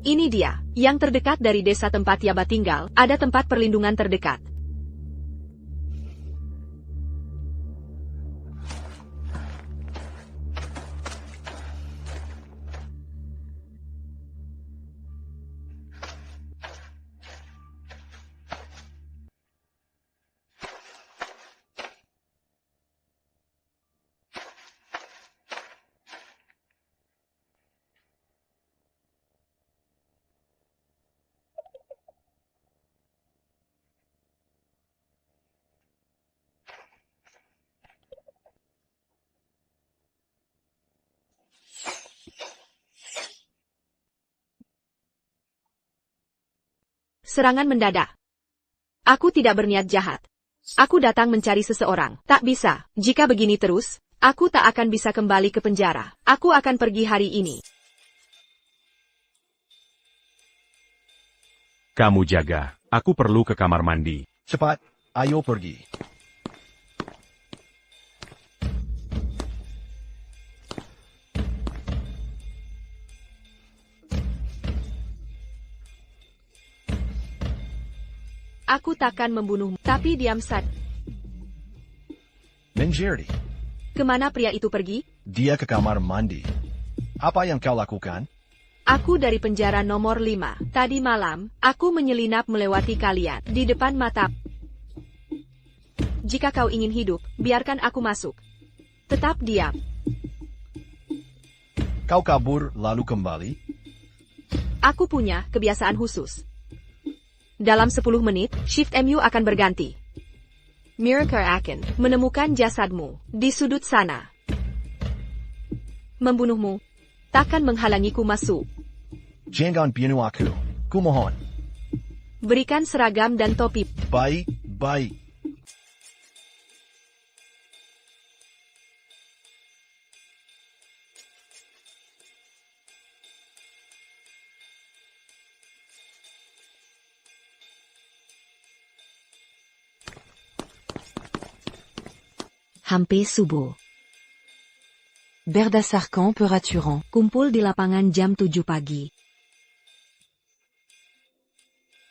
Ini dia, yang terdekat dari desa tempat Yaba tinggal, ada tempat perlindungan terdekat. Serangan mendadak. Aku tidak berniat jahat. Aku datang mencari seseorang. Tak bisa. Jika begini terus, aku tak akan bisa kembali ke penjara. Aku akan pergi hari ini. Kamu jaga. Aku perlu ke kamar mandi. Cepat, ayo pergi. Aku takkan membunuhmu, tapi diam saja. Menjerti. Kemana pria itu pergi? Dia ke kamar mandi. Apa yang kau lakukan? Aku dari penjara nomor 5. Tadi malam, aku menyelinap melewati kalian, di depan mata. Jika kau ingin hidup, biarkan aku masuk. Tetap diam. Kau kabur lalu kembali? Aku punya kebiasaan khusus. Dalam 10 menit, shift MU akan berganti. Miracle akan menemukan jasadmu di sudut sana. Membunuhmu takkan menghalangiku masuk. Jangan bunuh aku. Kumohon. Berikan seragam dan topi. Baik, baik. Hampir subuh. Berdasarkan peraturan, Kumpul di lapangan jam 7 pagi.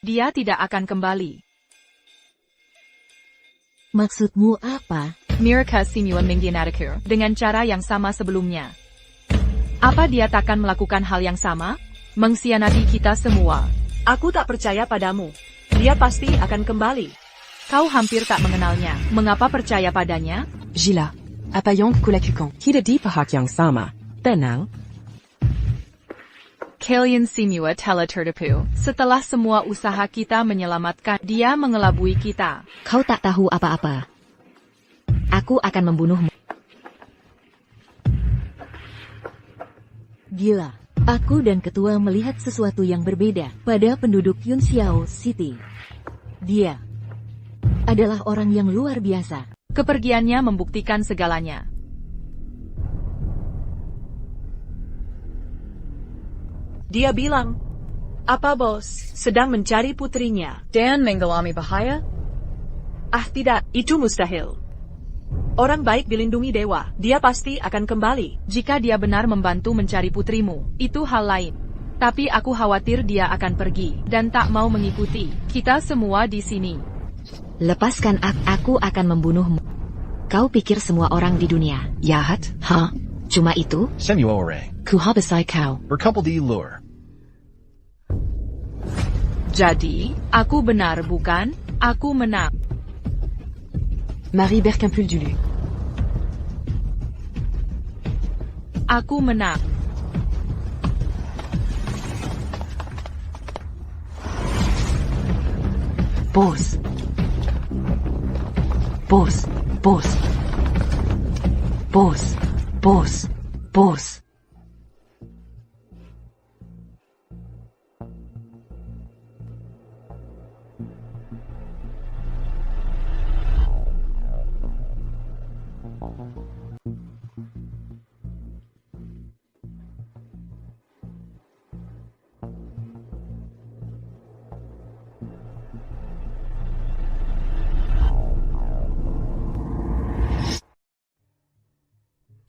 Dia tidak akan kembali. Maksudmu apa? Mirka Simua Mingdianadakur dengan cara yang sama sebelumnya. Apa dia takkan melakukan hal yang sama? Mengkhianati kita semua. Aku tak percaya padamu. Dia pasti akan kembali. Kau hampir tak mengenalnya. Mengapa percaya padanya? Gila. Apa yang kau lakukan? Kita di pihak yang sama. Tenang. Kalian semua telah tertipu. Setelah semua usaha kita menyelamatkan, dia mengelabui kita. Kau tak tahu apa-apa. Aku akan membunuhmu. Gila. Aku dan ketua melihat sesuatu yang berbeda pada penduduk Yunxiao City. Dia adalah orang yang luar biasa. Kepergiannya membuktikan segalanya. Dia bilang, apa bos, sedang mencari putrinya. Dan mengalami bahaya? Ah tidak, itu mustahil. Orang baik dilindungi dewa, dia pasti akan kembali. Jika dia benar membantu mencari putrimu, itu hal lain. Tapi aku khawatir dia akan pergi, dan tak mau mengikuti. Kita semua di sini. Lepaskan aku akan membunuhmu. Kau pikir semua orang di dunia jahat? Hah? Cuma itu? Semua orang. Ku habisai kau. Berkumpul di luar. Jadi, aku benar bukan? Aku menang. Marie Bercampul dulu. Aku menang. Boss. Boss. Boss. Boss. Boss. Boss.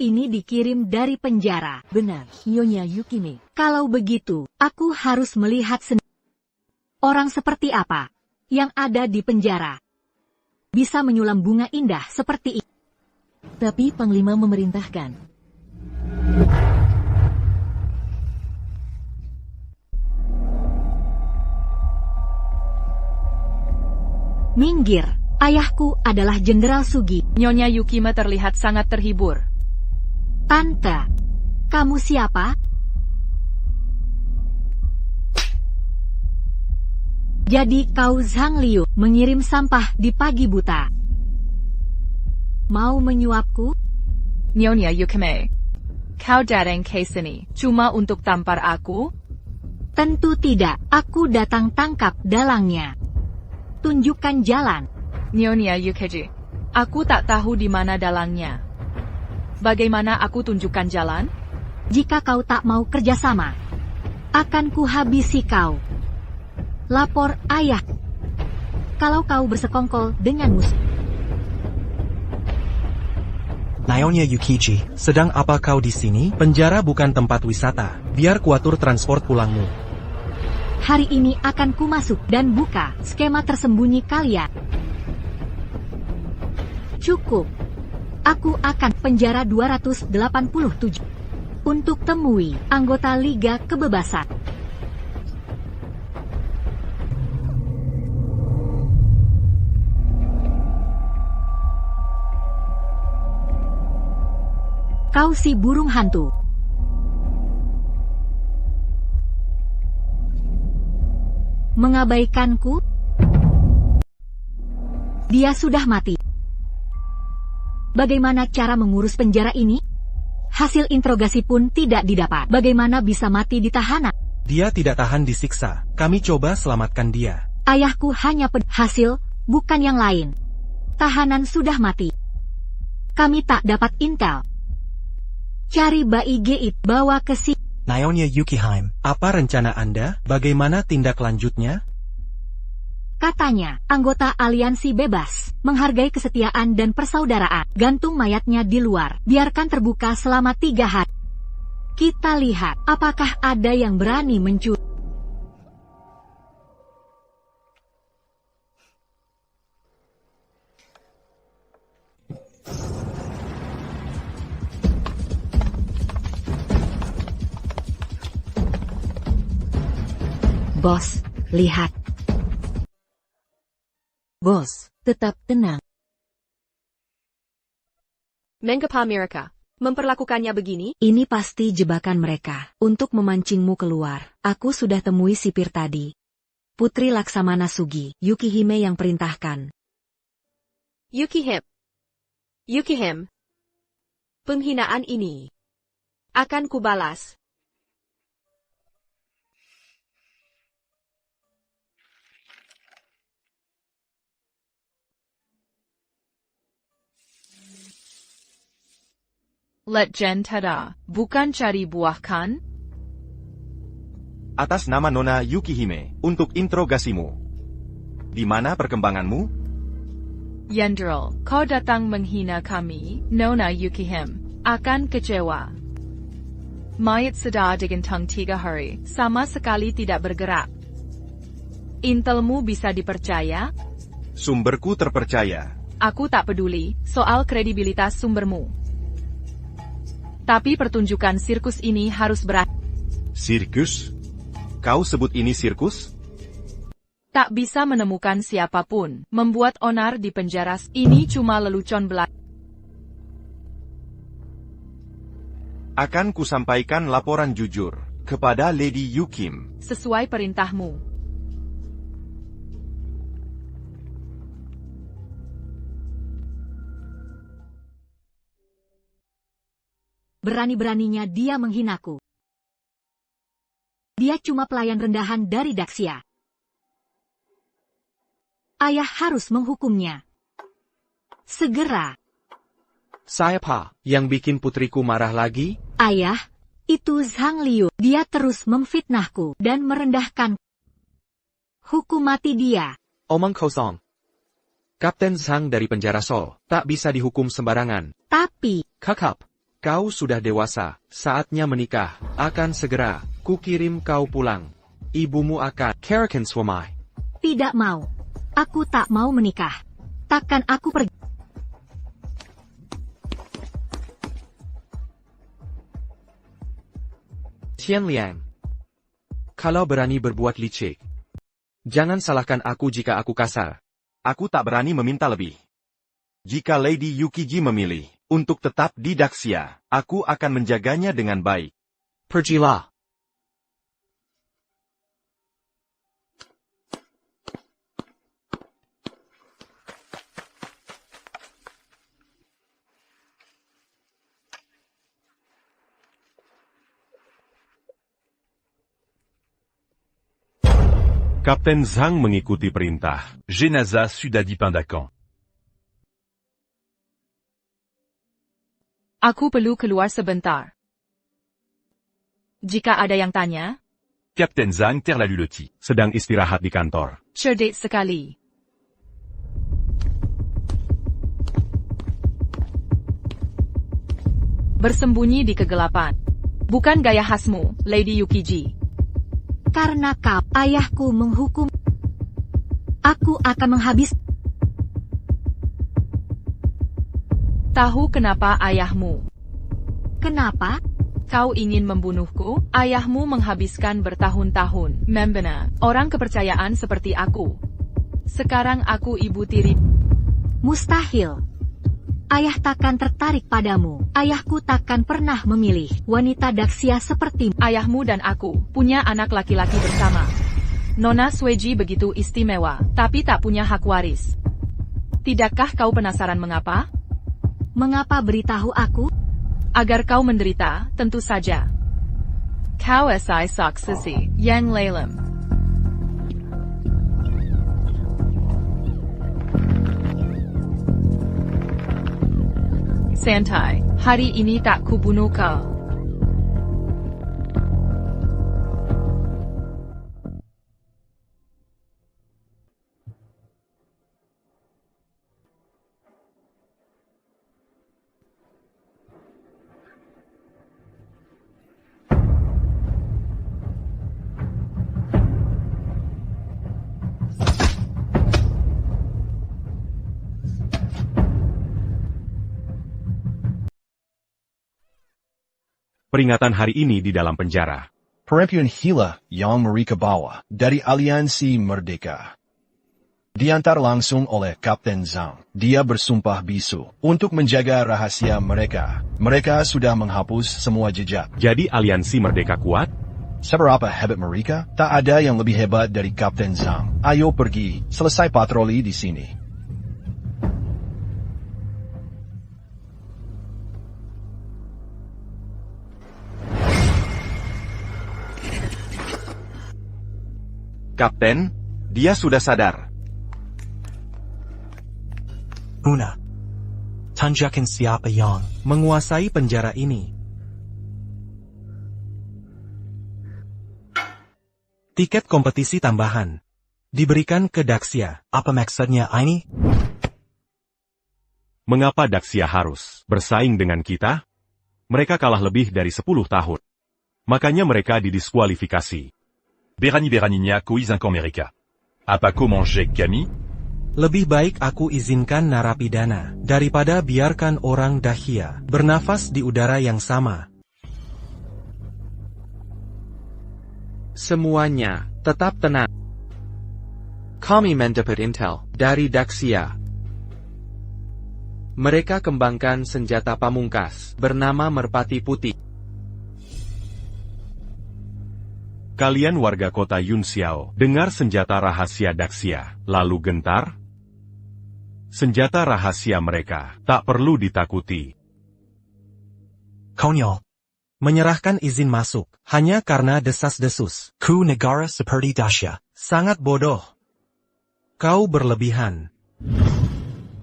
Ini dikirim dari penjara. Benar, Nyonya Yukime. Kalau begitu, aku harus melihat sendiri. Orang seperti apa yang ada di penjara bisa menyulam bunga indah seperti ini. Tapi Panglima memerintahkan. Minggir, ayahku adalah Jenderal Sugi. Nyonya Yukime terlihat sangat terhibur. Tante, kamu siapa? Jadi kau Zhang Liu mengirim sampah di pagi buta. Mau menyuapku? Nyonya Yukime, kau datang ke sini cuma untuk tampar aku? Tentu tidak, aku datang tangkap dalangnya. Tunjukkan jalan. Nyonya Yukime, aku tak tahu di mana dalangnya. Bagaimana aku tunjukkan jalan? Jika kau tak mau kerjasama, akan kuhabisi kau. Lapor ayah. Kalau kau bersekongkol dengan musuh. Nyonya Yukichi, sedang apa kau di sini? Penjara bukan tempat wisata. Biar kuatur transport pulangmu. Hari ini akan ku masuk dan buka skema tersembunyi kalian. Cukup. Aku akan penjara 287 untuk temui anggota Liga Kebebasan. Kau si burung hantu. Mengabaikanku? Dia sudah mati. Bagaimana cara mengurus penjara ini? Hasil interogasi pun tidak didapat. Bagaimana bisa mati di tahanan? Dia tidak tahan disiksa. Kami coba selamatkan dia. Ayahku hanya hasil, bukan yang lain. Tahanan sudah mati. Kami tak dapat intel. Cari Bai Geit, bawa ke sini. Nyonya Yukiheim, apa rencana Anda? Bagaimana tindak lanjutnya? Katanya, anggota aliansi bebas, menghargai kesetiaan dan persaudaraan. Gantung mayatnya di luar, biarkan terbuka selama 3 hari. Kita lihat, apakah ada yang berani mencuri. Bos, lihat. Bos, tetap tenang. Mengapa mereka memperlakukannya begini? Ini pasti jebakan mereka untuk memancingmu keluar. Aku sudah temui sipir tadi. Putri Laksamana Sugi, Yukihime yang perintahkan. Yukihime. Penghinaan ini akan kubalas. Letjen Tada, bukan cari buah kan? Atas nama Nona Yukihime, untuk interogasimu. Di mana perkembanganmu? Yendril, kau datang menghina kami, Nona Yukihime, akan kecewa. Mayat sedar digantung 3 hari, sama sekali tidak bergerak. Intelmu bisa dipercaya? Sumberku terpercaya. Aku tak peduli soal kredibilitas sumbermu. Tapi pertunjukan sirkus ini harus berakhir. Sirkus? Kau sebut ini sirkus? Tak bisa menemukan siapapun, membuat onar di penjara. Ini cuma lelucon belaka. Akan kusampaikan laporan jujur kepada Lady Yukim. Sesuai perintahmu. Berani-beraninya dia menghinaku. Dia cuma pelayan rendahan dari Daxia. Ayah harus menghukumnya. Segera. Siapa yang bikin putriku marah lagi? Ayah, itu Zhang Liu. Dia terus memfitnahku dan merendahkan. Hukum mati dia. Omong kosong. Kapten Zhang dari penjara Seoul tak bisa dihukum sembarangan. Tapi, Kakak, kau sudah dewasa, saatnya menikah. Akan segera, kukirim kau pulang. Ibumu akan Karakan Swamai. tidak mau. Aku tak mau menikah. Takkan aku pergi. Tian Liang. Kalau berani berbuat licik, jangan salahkan aku jika aku kasar. Aku tak berani meminta lebih. Jika Lady Yukiji memilih untuk tetap di Daxia, aku akan menjaganya dengan baik. Pergilah. Kapten Zhang mengikuti perintah. Jenazah sudah dipindahkan. Aku perlu keluar sebentar. Jika ada yang tanya, Kapten Zhang terlalu letih, sedang istirahat di kantor. cerdik sekali. Bersembunyi di kegelapan. Bukan gaya khasmu, Lady Yukiji. Karena kau, ayahku menghukum. Aku akan menghabis. Tahu kenapa ayahmu? Kenapa? Kau ingin membunuhku? Ayahmu menghabiskan bertahun-tahun membina orang kepercayaan seperti aku. Sekarang aku ibu tiri. Mustahil. Ayah takkan tertarik padamu. Ayahku takkan pernah memilih wanita Daxia sepertimu. Ayahmu dan aku punya anak laki-laki bersama. Nona Sweji begitu istimewa, tapi tak punya hak waris. Tidakkah kau penasaran mengapa? Mengapa beritahu aku? Agar kau menderita, tentu saja. Kau si saksisi, yang lelem. Santai, hari ini tak kubunuh kau. Peringatan hari ini di dalam penjara. Perempuan Hila yang mereka bawa dari Aliansi Merdeka. Diantar langsung oleh Kapten Zhang. Dia bersumpah bisu untuk menjaga rahasia mereka. Mereka sudah menghapus semua jejak. Jadi Aliansi Merdeka kuat? Seberapa hebat mereka? Tak ada yang lebih hebat dari Kapten Zhang. Ayo pergi, selesai patroli di sini. Kapten, dia sudah sadar. Una. Tanjakan siapa yang menguasai penjara ini? Tiket kompetisi tambahan diberikan ke Daxia. Apa maksudnya ini? Mengapa Daxia harus bersaing dengan kita? Mereka kalah lebih dari 10 tahun. Makanya mereka didiskualifikasi. Berani-beraninya kuis Amerika. Apa ko manger kami? Lebih baik aku izinkan narapidana daripada biarkan orang Dahia bernafas di udara yang sama. Semuanya, tetap tenang. Kami mendapat intel dari Daxia. Mereka kembangkan senjata pamungkas bernama Merpati Putih. Kalian warga kota Yunxiao, dengar senjata rahasia Daxia, lalu gentar? Senjata rahasia mereka tak perlu ditakuti. Konyol. Menyerahkan izin masuk hanya karena desas-desus ku negara seperti Daxia. Sangat bodoh. Kau berlebihan.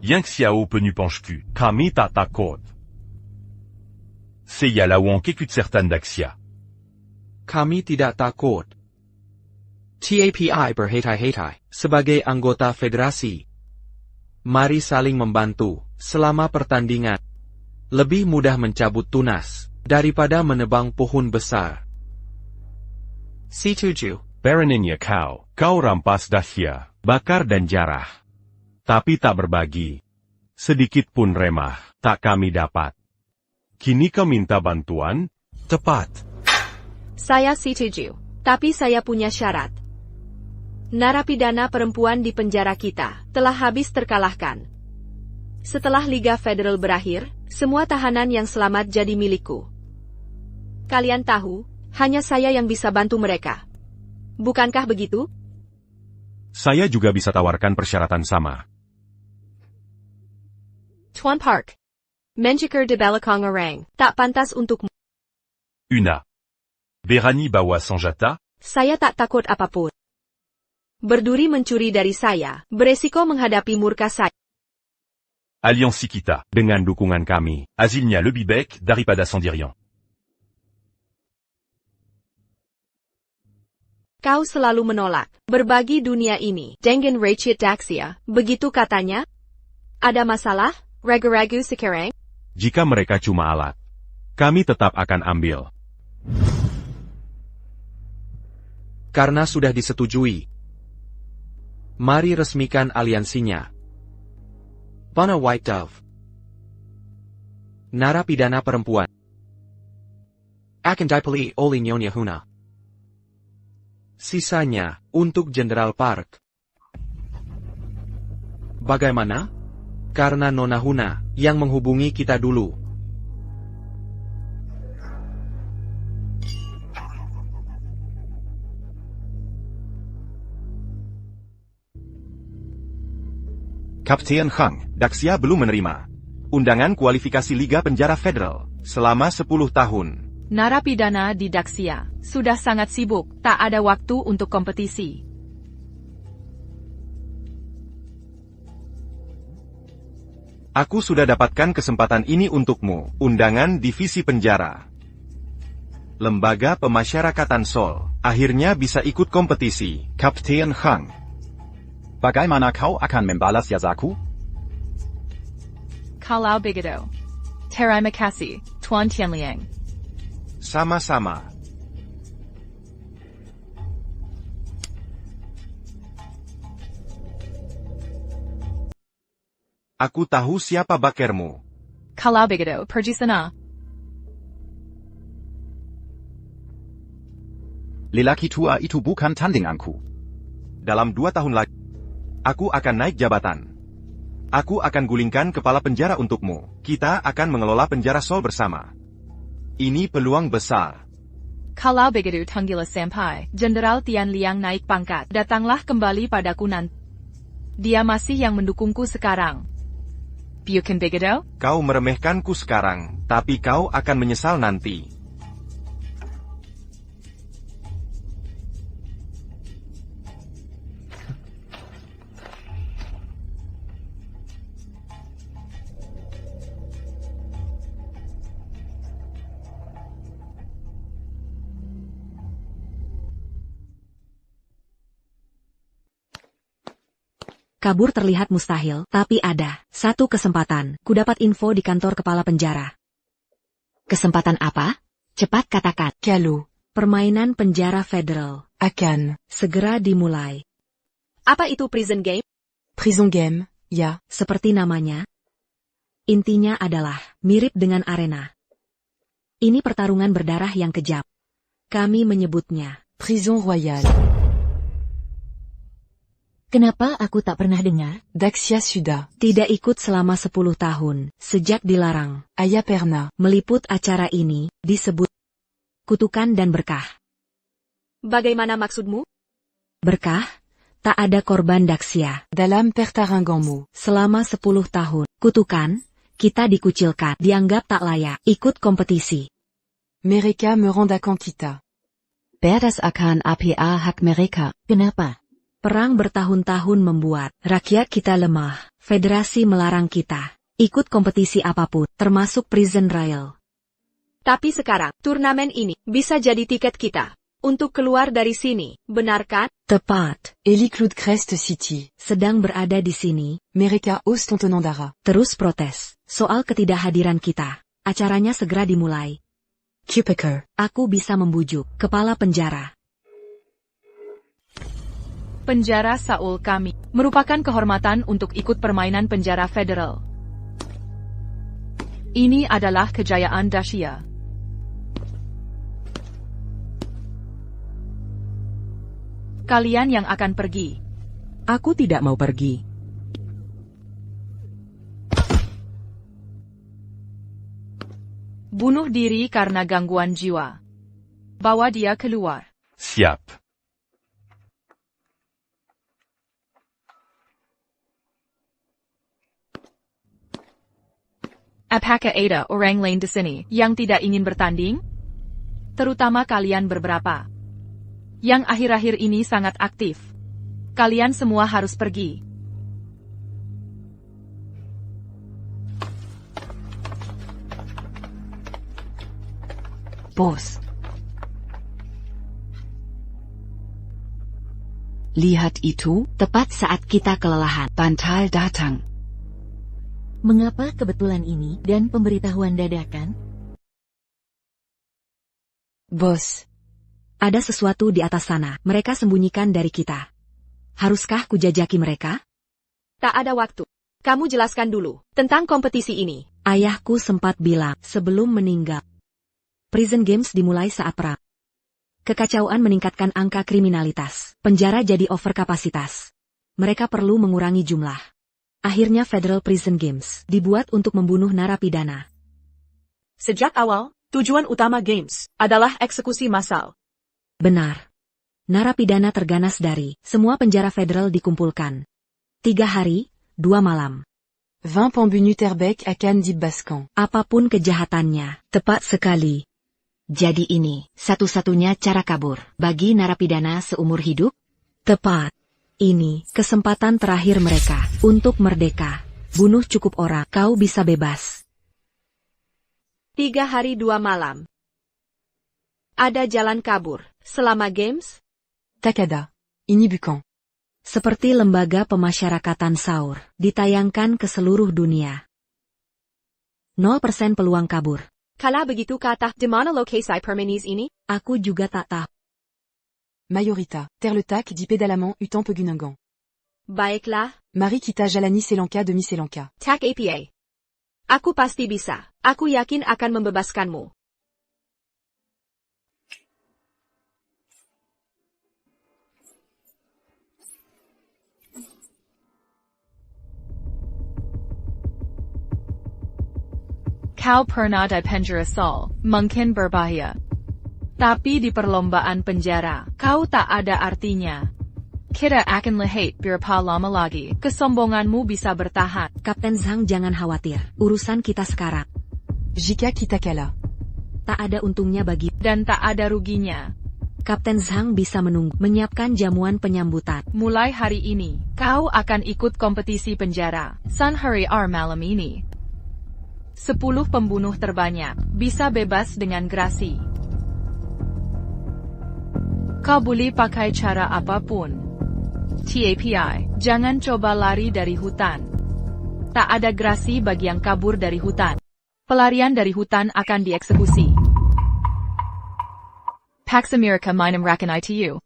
Yang Xiao penu penche-cu. Kami tak takut. C'est ya la wong kekut certain Daxia. Kami tidak takut. TAPI berhati-hati sebagai anggota federasi. Mari saling membantu selama pertandingan. Lebih mudah mencabut tunas daripada menebang pohon besar. Setuju. Baroninnya kau rampas Daxia, bakar dan jarah. Tapi tak berbagi. Sedikit pun remah, tak kami dapat. Kini kau minta bantuan? Tepat. Saya setuju, tapi saya punya syarat. Narapidana perempuan di penjara kita telah habis terkalahkan. Setelah Liga Federal berakhir, semua tahanan yang selamat jadi milikku. Kalian tahu, hanya saya yang bisa bantu mereka. Bukankah begitu? Saya juga bisa tawarkan persyaratan sama. Tuan Park. Menjikir di belakang orang, tak pantas untukmu. Una. Berani bawa senjata? Saya tak takut apapun. Berduri mencuri dari saya, beresiko menghadapi murka saya. Aliansi kita, dengan dukungan kami, hasilnya lebih baik daripada sendirian. Kau selalu menolak berbagi dunia ini dengan Rakyat Daxia, begitu katanya? Ada masalah, ragu-ragu sekarang? Jika mereka cuma alat, kami tetap akan ambil. Karena sudah disetujui. Mari resmikan aliansinya. Pana White Dove. Narapidana perempuan. Akan dipilih oleh Nyonya Huna. Sisanya, untuk Jenderal Park. Bagaimana? Karena Nona Huna, yang menghubungi kita dulu. Kapten Hang, Daxia belum menerima undangan kualifikasi Liga Penjara Federal selama 10 tahun. Narapidana di Daxia sudah sangat sibuk, tak ada waktu untuk kompetisi. Aku sudah dapatkan kesempatan ini untukmu, undangan divisi penjara. Lembaga Pemasyarakatan Seoul, akhirnya bisa ikut kompetisi. Kapten Hang. Bagaimana kau akan membalas jasaku? Kalau begitu. Terima kasih, Tuan Tianliang. Sama-sama. Aku tahu siapa bakermu. Kalau begitu, pergi sana. Lelaki tua itu bukan tandinganku. Dalam 2 tahun lagi, aku akan naik jabatan. Aku akan gulingkan kepala penjara untukmu. Kita akan mengelola penjara Seoul bersama. Ini peluang besar. Kalau begitu Tunggila Sampai, Jenderal Tian Liang naik pangkat. Datanglah kembali padaku nanti. Dia masih yang mendukungku sekarang. Bukan begitu? Kau meremehkanku sekarang, tapi kau akan menyesal nanti. Kabur terlihat mustahil, tapi ada satu kesempatan. Kudapat info di kantor kepala penjara. Kesempatan apa? Cepat katakan. Kalu. Permainan penjara federal. Akan. Segera dimulai. Apa itu prison game? Prison game, ya. Seperti namanya. Intinya adalah mirip dengan arena. Ini pertarungan berdarah yang kejam. Kami menyebutnya Prison Royale. Kenapa aku tak pernah dengar? Daxia Suda. Tidak ikut selama 10 tahun, sejak dilarang. Aya Perna. Meliput acara ini, disebut kutukan dan berkah. Bagaimana maksudmu? Berkah? Tak ada korban Daxia. Dalam pertarunganmu. Selama 10 tahun. Kutukan? Kita dikucilkan, dianggap tak layak, ikut kompetisi. Mereka merendahkan kita. Berdas akan APA hak mereka. Kenapa? Perang bertahun-tahun membuat rakyat kita lemah. Federasi melarang kita ikut kompetisi apapun, termasuk Prison Royale. Tapi sekarang, turnamen ini bisa jadi tiket kita untuk keluar dari sini, benarkah? Tepat. Eliclud Crest City. Sedang berada di sini. Mereka Ostentonandara. Terus protes soal ketidakhadiran kita. Acaranya segera dimulai. Kupeker. Aku bisa membujuk kepala penjara. Penjara Seoul kami merupakan kehormatan untuk ikut permainan penjara federal. Ini adalah kejayaan Daxia. Kalian yang akan pergi. Aku tidak mau pergi. Bunuh diri karena gangguan jiwa. Bawa dia keluar. Siap. Apakah ada orang lain di sini yang tidak ingin bertanding? Terutama kalian beberapa yang akhir-akhir ini sangat aktif. Kalian semua harus pergi. Bos. Lihat itu, tepat saat kita kelelahan, Bantal datang. Mengapa kebetulan ini dan pemberitahuan dadakan? Bos. Ada sesuatu di atas sana, mereka sembunyikan dari kita. Haruskah kujajaki mereka? Tak ada waktu. Kamu jelaskan dulu tentang kompetisi ini. Ayahku sempat bilang sebelum meninggal. Prison Games dimulai saat perang. Kekacauan meningkatkan angka kriminalitas. Penjara jadi overkapasitas. Mereka perlu mengurangi jumlah. Akhirnya Federal Prison Games dibuat untuk membunuh narapidana. Sejak awal, tujuan utama Games adalah eksekusi massal. Benar. Narapidana terganas dari semua penjara federal dikumpulkan. 3 hari, 2 malam. 20 pembunuh terbaik akan dibebaskan. Apapun kejahatannya, tepat sekali. Jadi ini, satu-satunya cara kabur bagi narapidana seumur hidup? Tepat. Ini, kesempatan terakhir mereka untuk merdeka. Bunuh cukup orang, kau bisa bebas. 3 hari 2 malam. Ada jalan kabur selama Games? Takada. Ini bukan. Seperti lembaga pemasyarakatan Saur, ditayangkan ke seluruh dunia. 0% peluang kabur. Kalau begitu kata, di mana lokasi permanis ini? Aku juga tak tahu. Mayorita, terletak di pedalaman utan pegunangan. Baiklah. Mari kita jalani Selanka demi Selanka. Tak APA. Aku pasti bisa. Aku yakin akan membebaskanmu. Kau pernah di penjara Sol, mungkin berbahaya. Tapi di perlombaan penjara, kau tak ada artinya. Kita akan lihat berapa lama lagi kesombonganmu bisa bertahan. Kapten Zhang, jangan khawatir. Urusan kita sekarang. Jika kita kalah, tak ada untungnya bagi dan tak ada ruginya. Kapten Zhang bisa menunggu, menyiapkan jamuan penyambutan. Mulai hari ini, kau akan ikut kompetisi penjara. Sun Hari R malam ini. 10 pembunuh terbanyak bisa bebas dengan gerasi. Kau boleh pakai cara apapun. TAPI, jangan coba lari dari hutan. Tak ada gerasi bagi yang kabur dari hutan. Pelarian dari hutan akan dieksekusi. Pax America Minum Rakan ITU.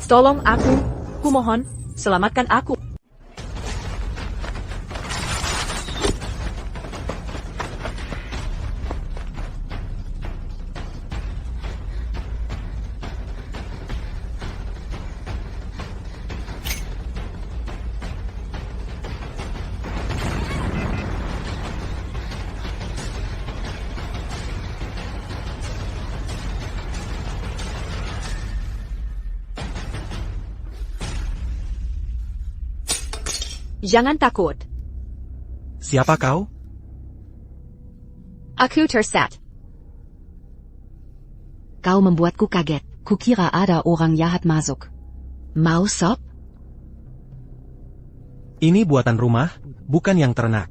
Tolong aku, kumohon, selamatkan aku. Jangan takut. Siapa kau? Aku tersesat. Kau membuatku kaget. Kukira ada orang jahat masuk. Mau sop? Ini buatan rumah, bukan yang ternak.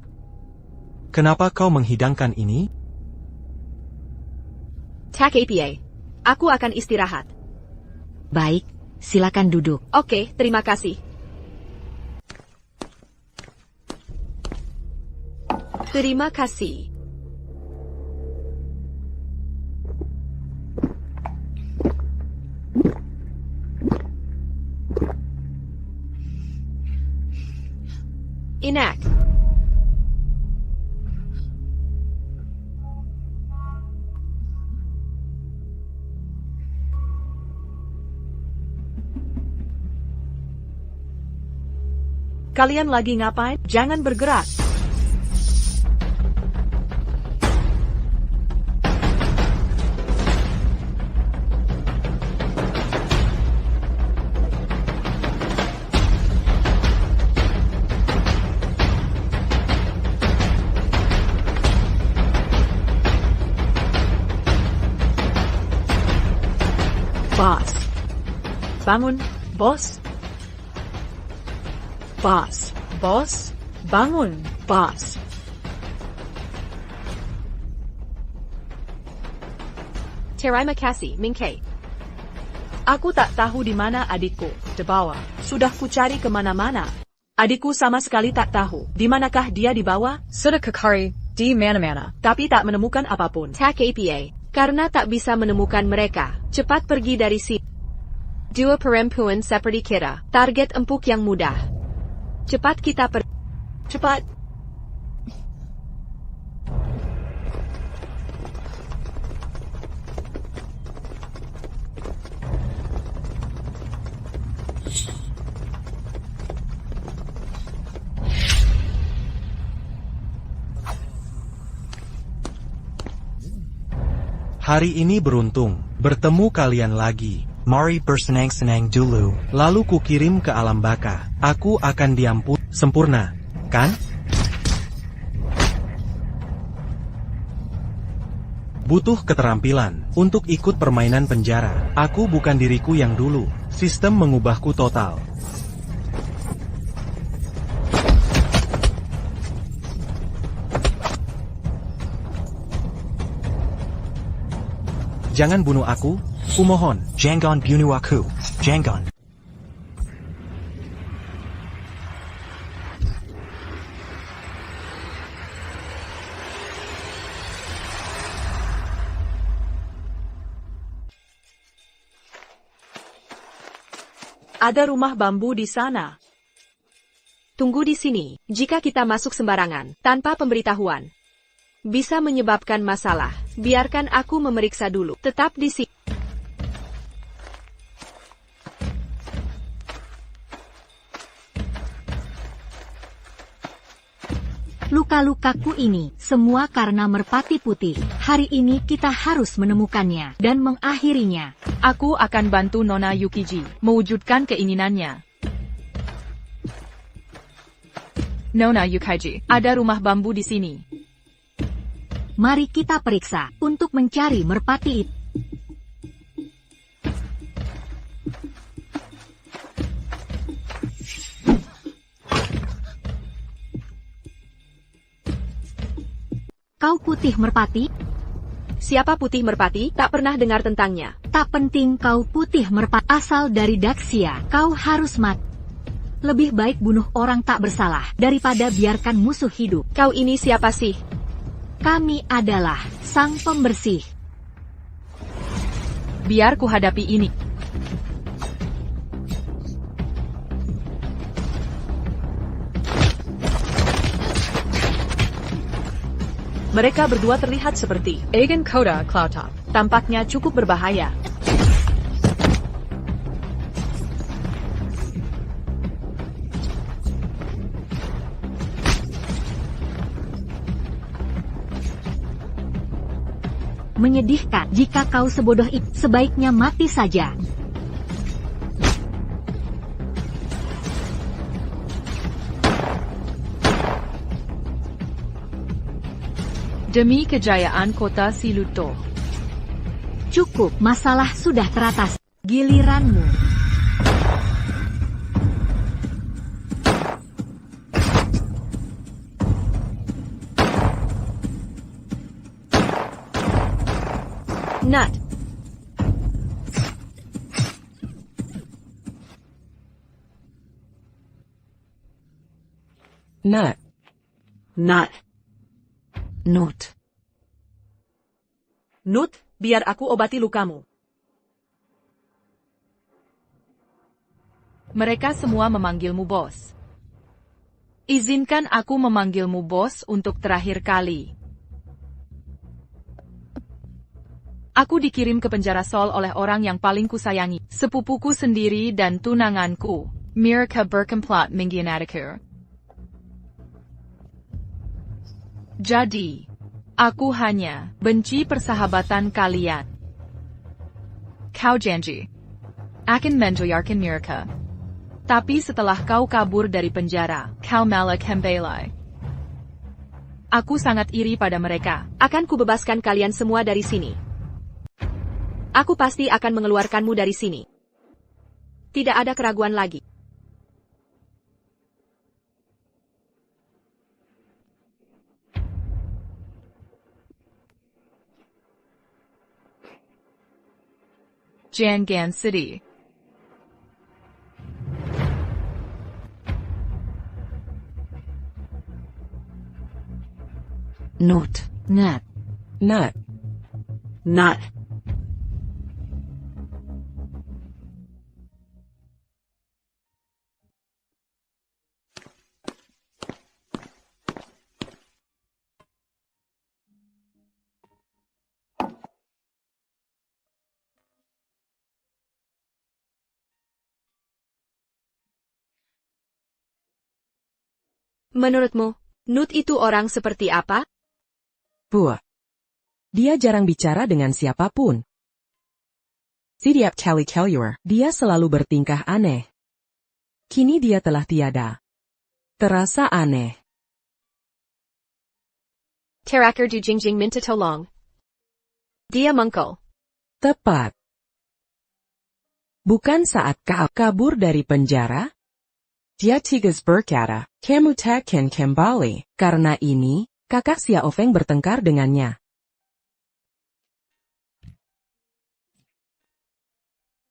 Kenapa kau menghidangkan ini? Tak apa. Aku akan istirahat. Baik, silakan duduk. Oke, terima kasih. Terima kasih. Enak. Kalian lagi ngapain? Jangan bergerak. Bos. Bangun, bos. Bos. Bos. Bangun, bos. Terima kasih, Mingke. Aku tak tahu di mana adikku. Di bawah. Sudah kucari kemana-mana. Adikku sama sekali tak tahu. Di manakah dia dibawa? Sudah kekari di mana-mana. Tapi tak menemukan apapun. Tak apa. Karena tak bisa menemukan mereka, cepat pergi dari sini. 2 perempuan seperti kita, target empuk yang mudah. Cepat kita pergi. Cepat. Hari ini beruntung, bertemu kalian lagi. Mari bersenang-senang dulu, lalu kukirim ke alam baka. Aku akan diampun. Sempurna, kan? Butuh keterampilan untuk ikut permainan penjara. Aku bukan diriku yang dulu. Sistem mengubahku total. Jangan bunuh aku, kumohon. Jangan bunuh aku, jangan. Ada rumah bambu di sana. Tunggu di sini. Jika kita masuk sembarangan, tanpa pemberitahuan, bisa menyebabkan masalah. Biarkan aku memeriksa dulu. Tetap di sini. Luka-lukaku ini, semua karena merpati putih. Hari ini kita harus menemukannya dan mengakhirinya. Aku akan bantu Nona Yukiji mewujudkan keinginannya. Nona Yukiji, ada rumah bambu di sini. Mari kita periksa untuk mencari merpati itu. Kau putih merpati? Siapa putih merpati? Tak pernah dengar tentangnya. Tak penting kau putih merpati asal dari Daxia. Kau harus mati. Lebih baik bunuh orang tak bersalah daripada biarkan musuh hidup. Kau ini siapa sih? Kami adalah sang pembersih. Biar ku hadapi ini. Mereka berdua terlihat seperti Agen Koda Cloudtop. Tampaknya cukup berbahaya. Menyedihkan jika kau sebodoh itu, sebaiknya mati saja. Demi kejayaan kota Siluto. Cukup, masalah sudah teratas. Giliranmu. Nut. Nut. Nut. Nut. Nut, biar aku obati lukamu. Mereka semua memanggilmu bos. Izinkan aku memanggilmu bos untuk terakhir kali. Aku dikirim ke penjara Sol oleh orang yang paling kusayangi, sepupuku sendiri dan tunanganku, Mirka Berkemplot Minggianatikur. Jadi, aku hanya benci persahabatan kalian. Kau janji akan menjoyarkan Mirka. Tapi setelah kau kabur dari penjara, kau malah kembali. Aku sangat iri pada mereka. Akan kubebaskan kalian semua dari sini. Aku pasti akan mengeluarkanmu dari sini. Tidak ada keraguan lagi. Jangan City. Nut. Nut. Nut. Nut. Menurutmu, Nut itu orang seperti apa? Buah. Dia jarang bicara dengan siapapun. Setiap kali keluar, dia selalu bertingkah aneh. Kini dia telah tiada. Terasa aneh. Terakhir di Jingjing minta tolong. Dia mengkol. Tepat. Bukan saat kau kabur dari penjara? Dia tegas berkata, kamu takkan kembali. Karena ini, kakak Xiaofeng bertengkar dengannya.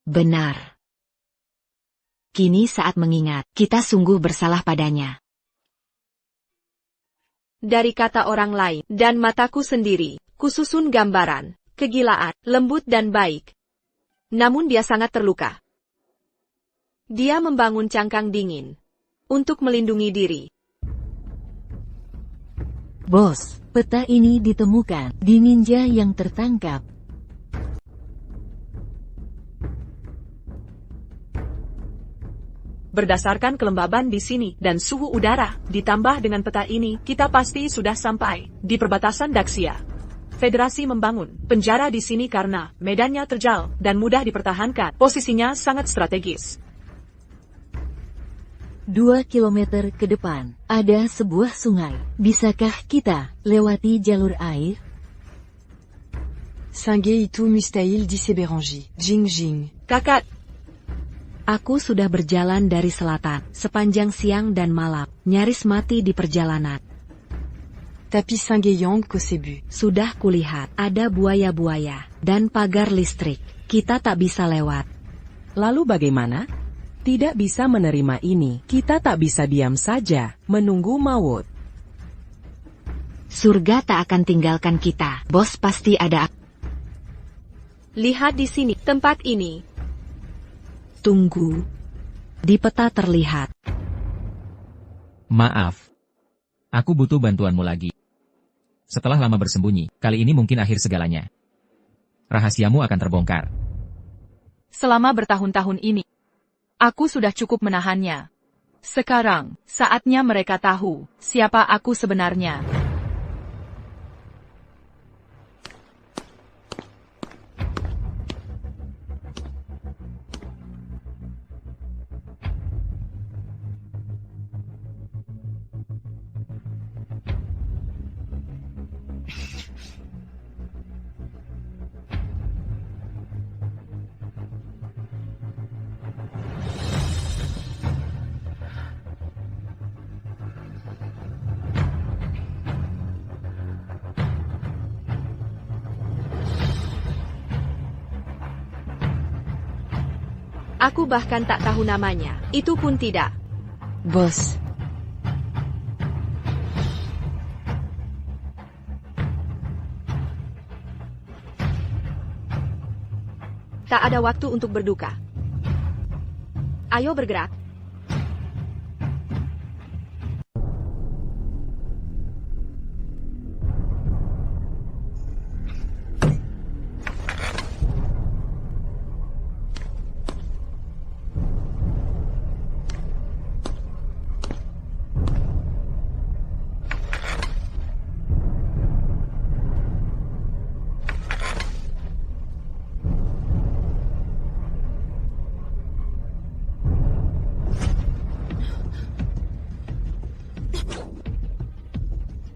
Benar. Kini saat mengingat, kita sungguh bersalah padanya. Dari kata orang lain, dan mataku sendiri, kususun gambaran, kegilaan, lembut dan baik. Namun dia sangat terluka. Dia membangun cangkang dingin untuk melindungi diri. Bos, peta ini ditemukan di ninja yang tertangkap. Berdasarkan kelembaban di sini dan suhu udara, ditambah dengan peta ini, kita pasti sudah sampai di perbatasan Daxia. Federasi membangun penjara di sini karena medannya terjal dan mudah dipertahankan. Posisinya sangat strategis. 2 kilometer ke depan, ada sebuah sungai. Bisakah kita lewati jalur air? Singe itu mustahil diseberangi. Jing Jing. Kakak, aku sudah berjalan dari selatan, sepanjang siang dan malam, nyaris mati di perjalanan. Tapi Singeyang Kosebu. Sudah kulihat, ada buaya-buaya, dan pagar listrik. Kita tak bisa lewat. Lalu bagaimana? Tidak bisa menerima ini, kita tak bisa diam saja, menunggu maut. Surga tak akan tinggalkan kita, bos pasti ada. Lihat di sini, tempat ini. Tunggu. Di peta terlihat. Maaf. Aku butuh bantuanmu lagi. Setelah lama bersembunyi, kali ini mungkin akhir segalanya. Rahasiamu akan terbongkar. Selama bertahun-tahun ini, aku sudah cukup menahannya. Sekarang, saatnya mereka tahu siapa aku sebenarnya. Aku bahkan tak tahu namanya, itu pun tidak. Bos. Tak ada waktu untuk berduka. Ayo bergerak.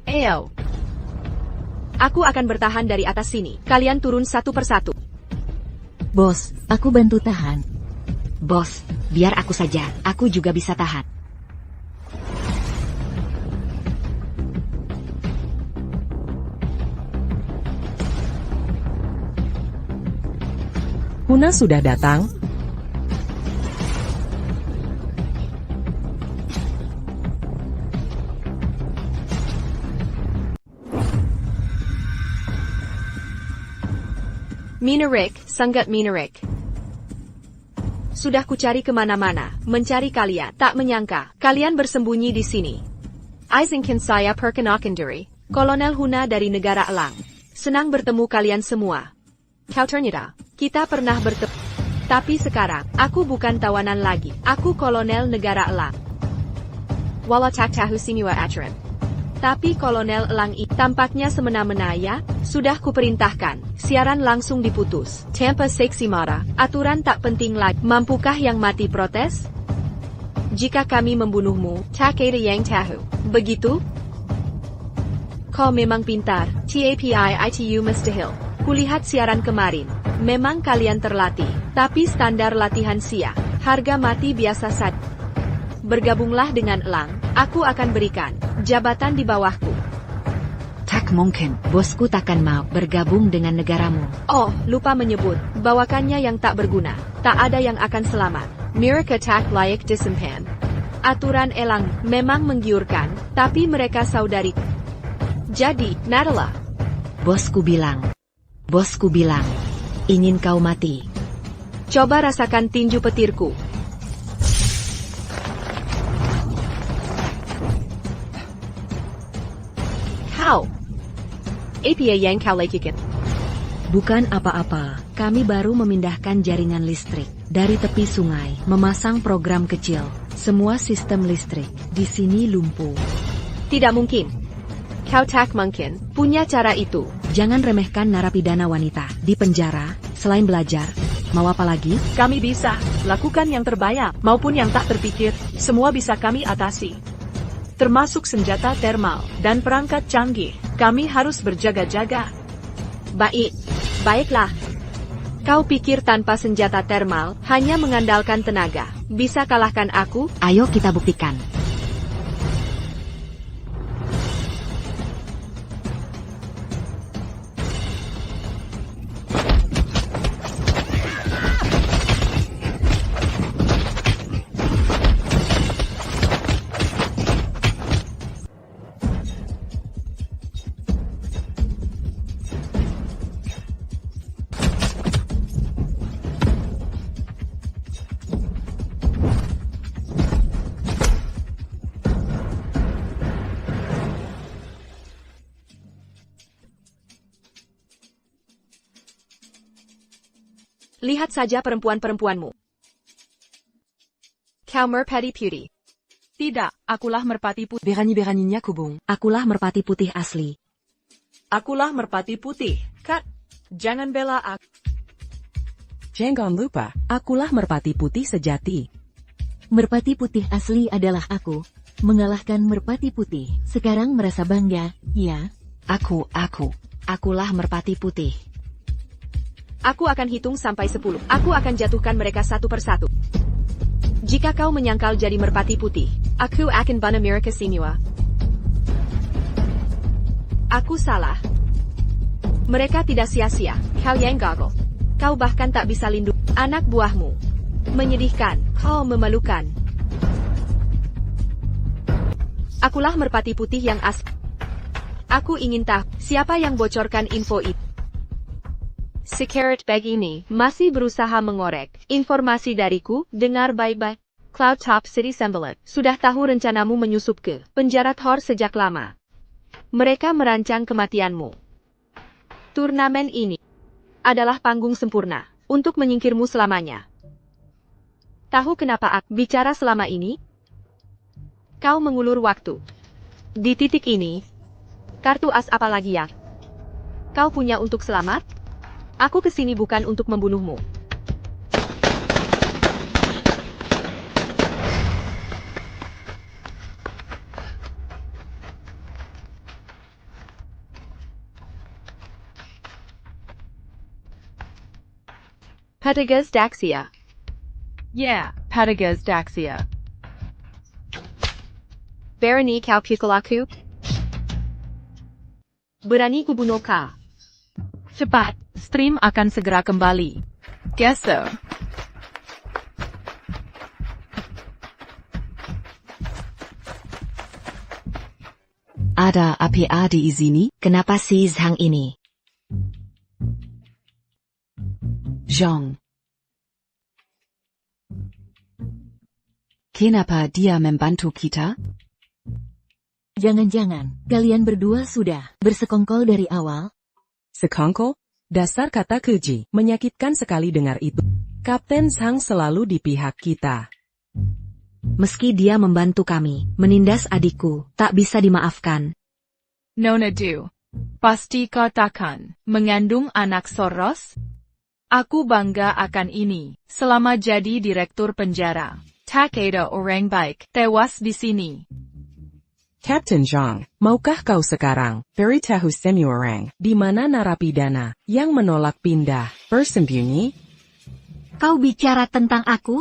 Eyo. Aku akan bertahan dari atas sini. Kalian turun satu persatu. Bos, aku bantu tahan. Bos, biar aku saja. Aku juga bisa tahan. Huna sudah datang. Minarik, Sangat Minarik. Sudah kucari kemana-mana, mencari kalian. Tak menyangka, kalian bersembunyi di sini. Aizinkan saya perkenalkan diri, Kolonel Huna dari negara Elang. Senang bertemu kalian semua. Kau ternyata, kita pernah bertemu. Tapi sekarang, aku bukan tawanan lagi. Aku Kolonel negara Elang. Wala tak tahu siniwa aturan. Tapi Kolonel Elang ini tampaknya semena-mena ya, sudah kuperintahkan, siaran langsung diputus. Tanpa seksi marah, aturan tak penting lagi. Mampukah yang mati protes? Jika kami membunuhmu, tak ada yang tahu. Begitu? Kau memang pintar, tapi itu mustahil. Kulihat siaran kemarin, memang kalian terlatih, tapi standar latihan sia, harga mati biasa saja. Bergabunglah dengan Elang, aku akan berikan jabatan di bawahku. Tak Tak mungkin, bosku takkan mau bergabung dengan negaramu. Oh, lupa menyebut, bawakannya yang tak berguna. Tak ada yang akan selamat. Mereka tak layak disimpan. Aturan elang memang menggiurkan, tapi mereka saudari. Jadi, Natalie. Bosku bilang, ingin kau mati. Coba rasakan tinju petirku. Kau. Apa yang kau lakukan? Bukan apa-apa, kami baru memindahkan jaringan listrik dari tepi sungai, memasang program kecil. Semua sistem listrik di sini lumpuh. Tidak mungkin. Kau tak mungkin punya cara itu. Jangan remehkan narapidana wanita di penjara. Selain belajar, mau apa lagi? Kami bisa lakukan yang terbayang maupun yang tak terpikir. Semua bisa kami atasi. Termasuk senjata termal dan perangkat canggih. Kami harus berjaga-jaga. Baiklah. Kau pikir tanpa senjata termal, hanya mengandalkan tenaga, bisa kalahkan aku? Ayo kita buktikan. Lihat saja perempuan-perempuanmu. Kau merpati putih. Tidak, akulah merpati putih. Berani-beraninya kubung. Akulah merpati putih asli. Akulah merpati putih. Kat, jangan bela aku. Jangan lupa, akulah merpati putih sejati. Merpati putih asli adalah aku. Mengalahkan merpati putih. Sekarang merasa bangga, ya? Akulah merpati putih. Aku akan hitung sampai 10. Aku akan jatuhkan mereka satu persatu. Jika kau menyangkal jadi merpati putih, aku akan bunuh mereka semua. Aku salah. Mereka tidak sia-sia. Kau yang gagal. Kau bahkan tak bisa lindungi anak buahmu. Menyedihkan. Kau memalukan. Akulah merpati putih yang asli. Aku ingin tahu siapa yang bocorkan info itu. Secret Bag ini masih berusaha mengorek informasi dariku. Dengar baik-baik. Cloud Top City Sembilan sudah tahu rencanamu menyusup ke penjara Thor sejak lama. Mereka merancang kematianmu. Turnamen ini adalah panggung sempurna untuk menyingkirmu selamanya. Tahu kenapa aku bicara selama ini? Kau mengulur waktu. Di titik ini, kartu as apa lagi yang kau punya untuk selamat? Aku kesini bukan untuk membunuhmu. Patagas Daxia. Yeah, Patagas Daxia. Berani kau pukul aku? Berani kubunuh kau? Cepat, stream akan segera kembali. Gesso. Ada apa di sini? Kenapa si Zhang ini? Zhang. Kenapa dia membantu kita? Jangan-jangan, kalian berdua sudah bersekongkol dari awal? Sekongkol? Dasar kata keji, menyakitkan sekali dengar itu. Kapten Zhang selalu di pihak kita. Meski dia membantu kami, menindas adikku, tak bisa dimaafkan. Nona Du. Pasti kau takkan mengandung anak Soros? Aku bangga akan ini, selama jadi direktur penjara. Tak ada orang baik tewas di sini. Captain Zhang, maukah kau sekarang beritahu semua orang di mana narapidana yang menolak pindah bersembunyi? Kau bicara tentang aku?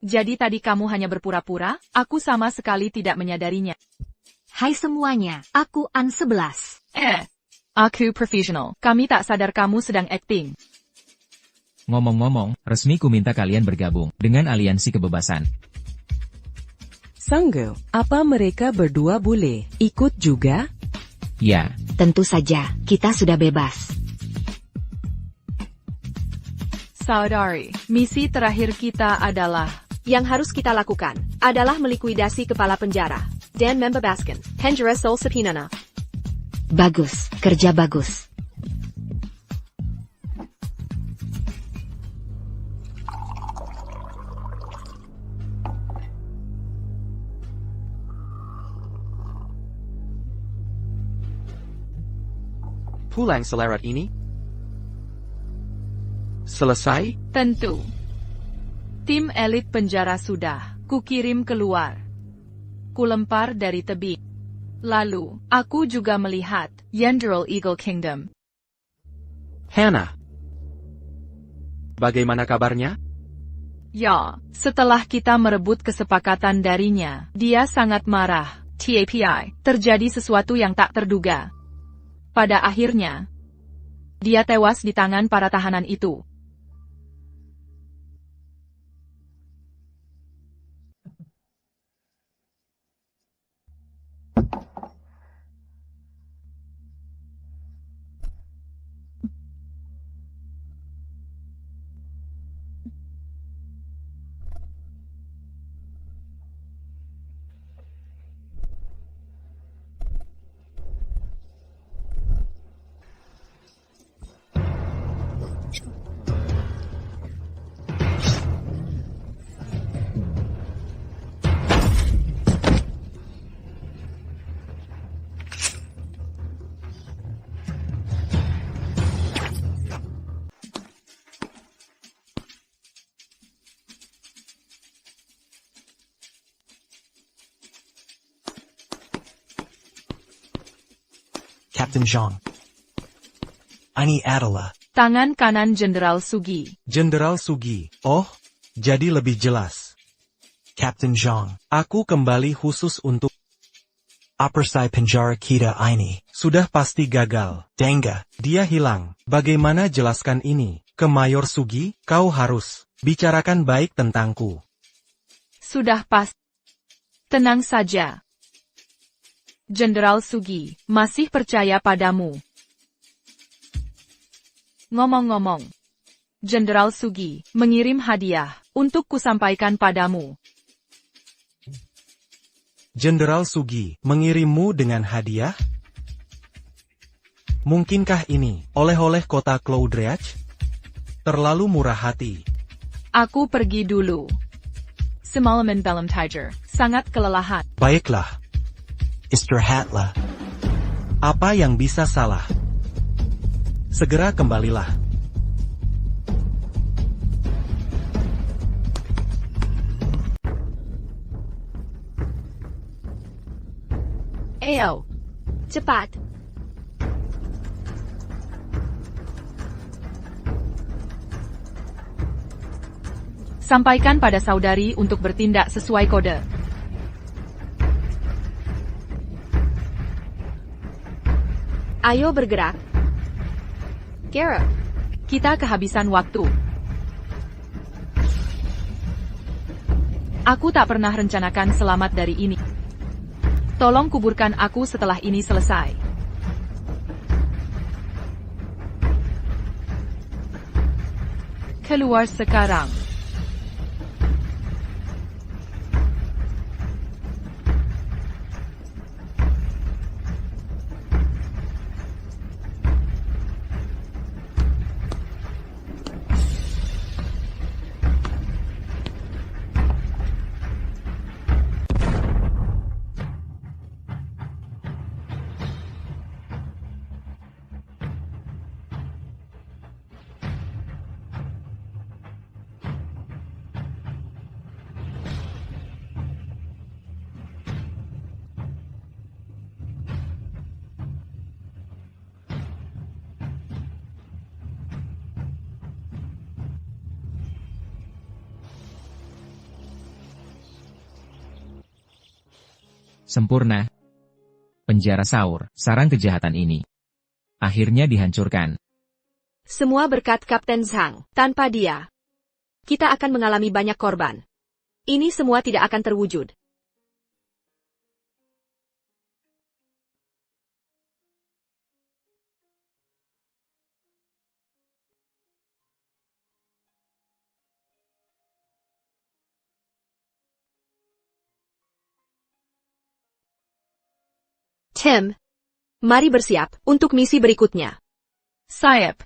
Jadi tadi kamu hanya berpura-pura? Aku sama sekali tidak menyadarinya. Hai semuanya, aku An 11. Aku profesional. Kami tak sadar kamu sedang acting. Ngomong-ngomong, resmi ku minta kalian bergabung dengan Aliansi Kebebasan. Sanggu, apa mereka berdua boleh ikut juga? Ya. Tentu saja, kita sudah bebas. Saudari, misi terakhir kita adalah... Yang harus kita lakukan adalah melikuidasi kepala penjara dan membebaskan penjara Sol Sepinana. Bagus, kerja bagus. Pulang selerat ini? Selesai? Tentu. Tim elit penjara sudah kukirim keluar. Kulempar dari tebing. Lalu, aku juga melihat Yenderal Eagle Kingdom. Hannah. Bagaimana kabarnya? Ya, setelah kita merebut kesepakatan darinya, dia sangat marah. TAPI, terjadi sesuatu yang tak terduga. Pada akhirnya, dia tewas di tangan para tahanan itu. Captain Zhang. Ani adalah Tangan kanan Jenderal Sugi. Jenderal Sugi. Oh, jadi lebih jelas. Captain Zhang. Aku kembali khusus untuk Operai penjara kita ini. Sudah pasti gagal. Dengga. Dia hilang. Bagaimana jelaskan ini ke Mayor Sugi? Kau harus bicarakan baik tentangku. Sudah pas. Tenang saja. Jenderal Sugi masih percaya padamu. Ngomong-ngomong, Jenderal Sugi mengirim hadiah untuk kusampaikan padamu. Jenderal Sugi mengirimmu dengan hadiah? Mungkinkah ini oleh-oleh kota Cloudreach? Terlalu murah hati. Aku pergi dulu. Semalaman Belum Tiger sangat kelelahan. Baiklah. Istirahatlah. Apa yang bisa salah? Segera kembalilah. Ayo, cepat. Sampaikan pada saudari untuk bertindak sesuai kode. Ayo bergerak. Gareth, kita kehabisan waktu. Aku tak pernah rencanakan selamat dari ini. Tolong kuburkan aku setelah ini selesai. Keluar sekarang. Sempurna. Penjara Saur, sarang kejahatan ini akhirnya dihancurkan. Semua berkat Kapten Zhang. Tanpa dia, kita akan mengalami banyak korban. Ini semua tidak akan terwujud. Tim, mari bersiap untuk misi berikutnya. Sayap,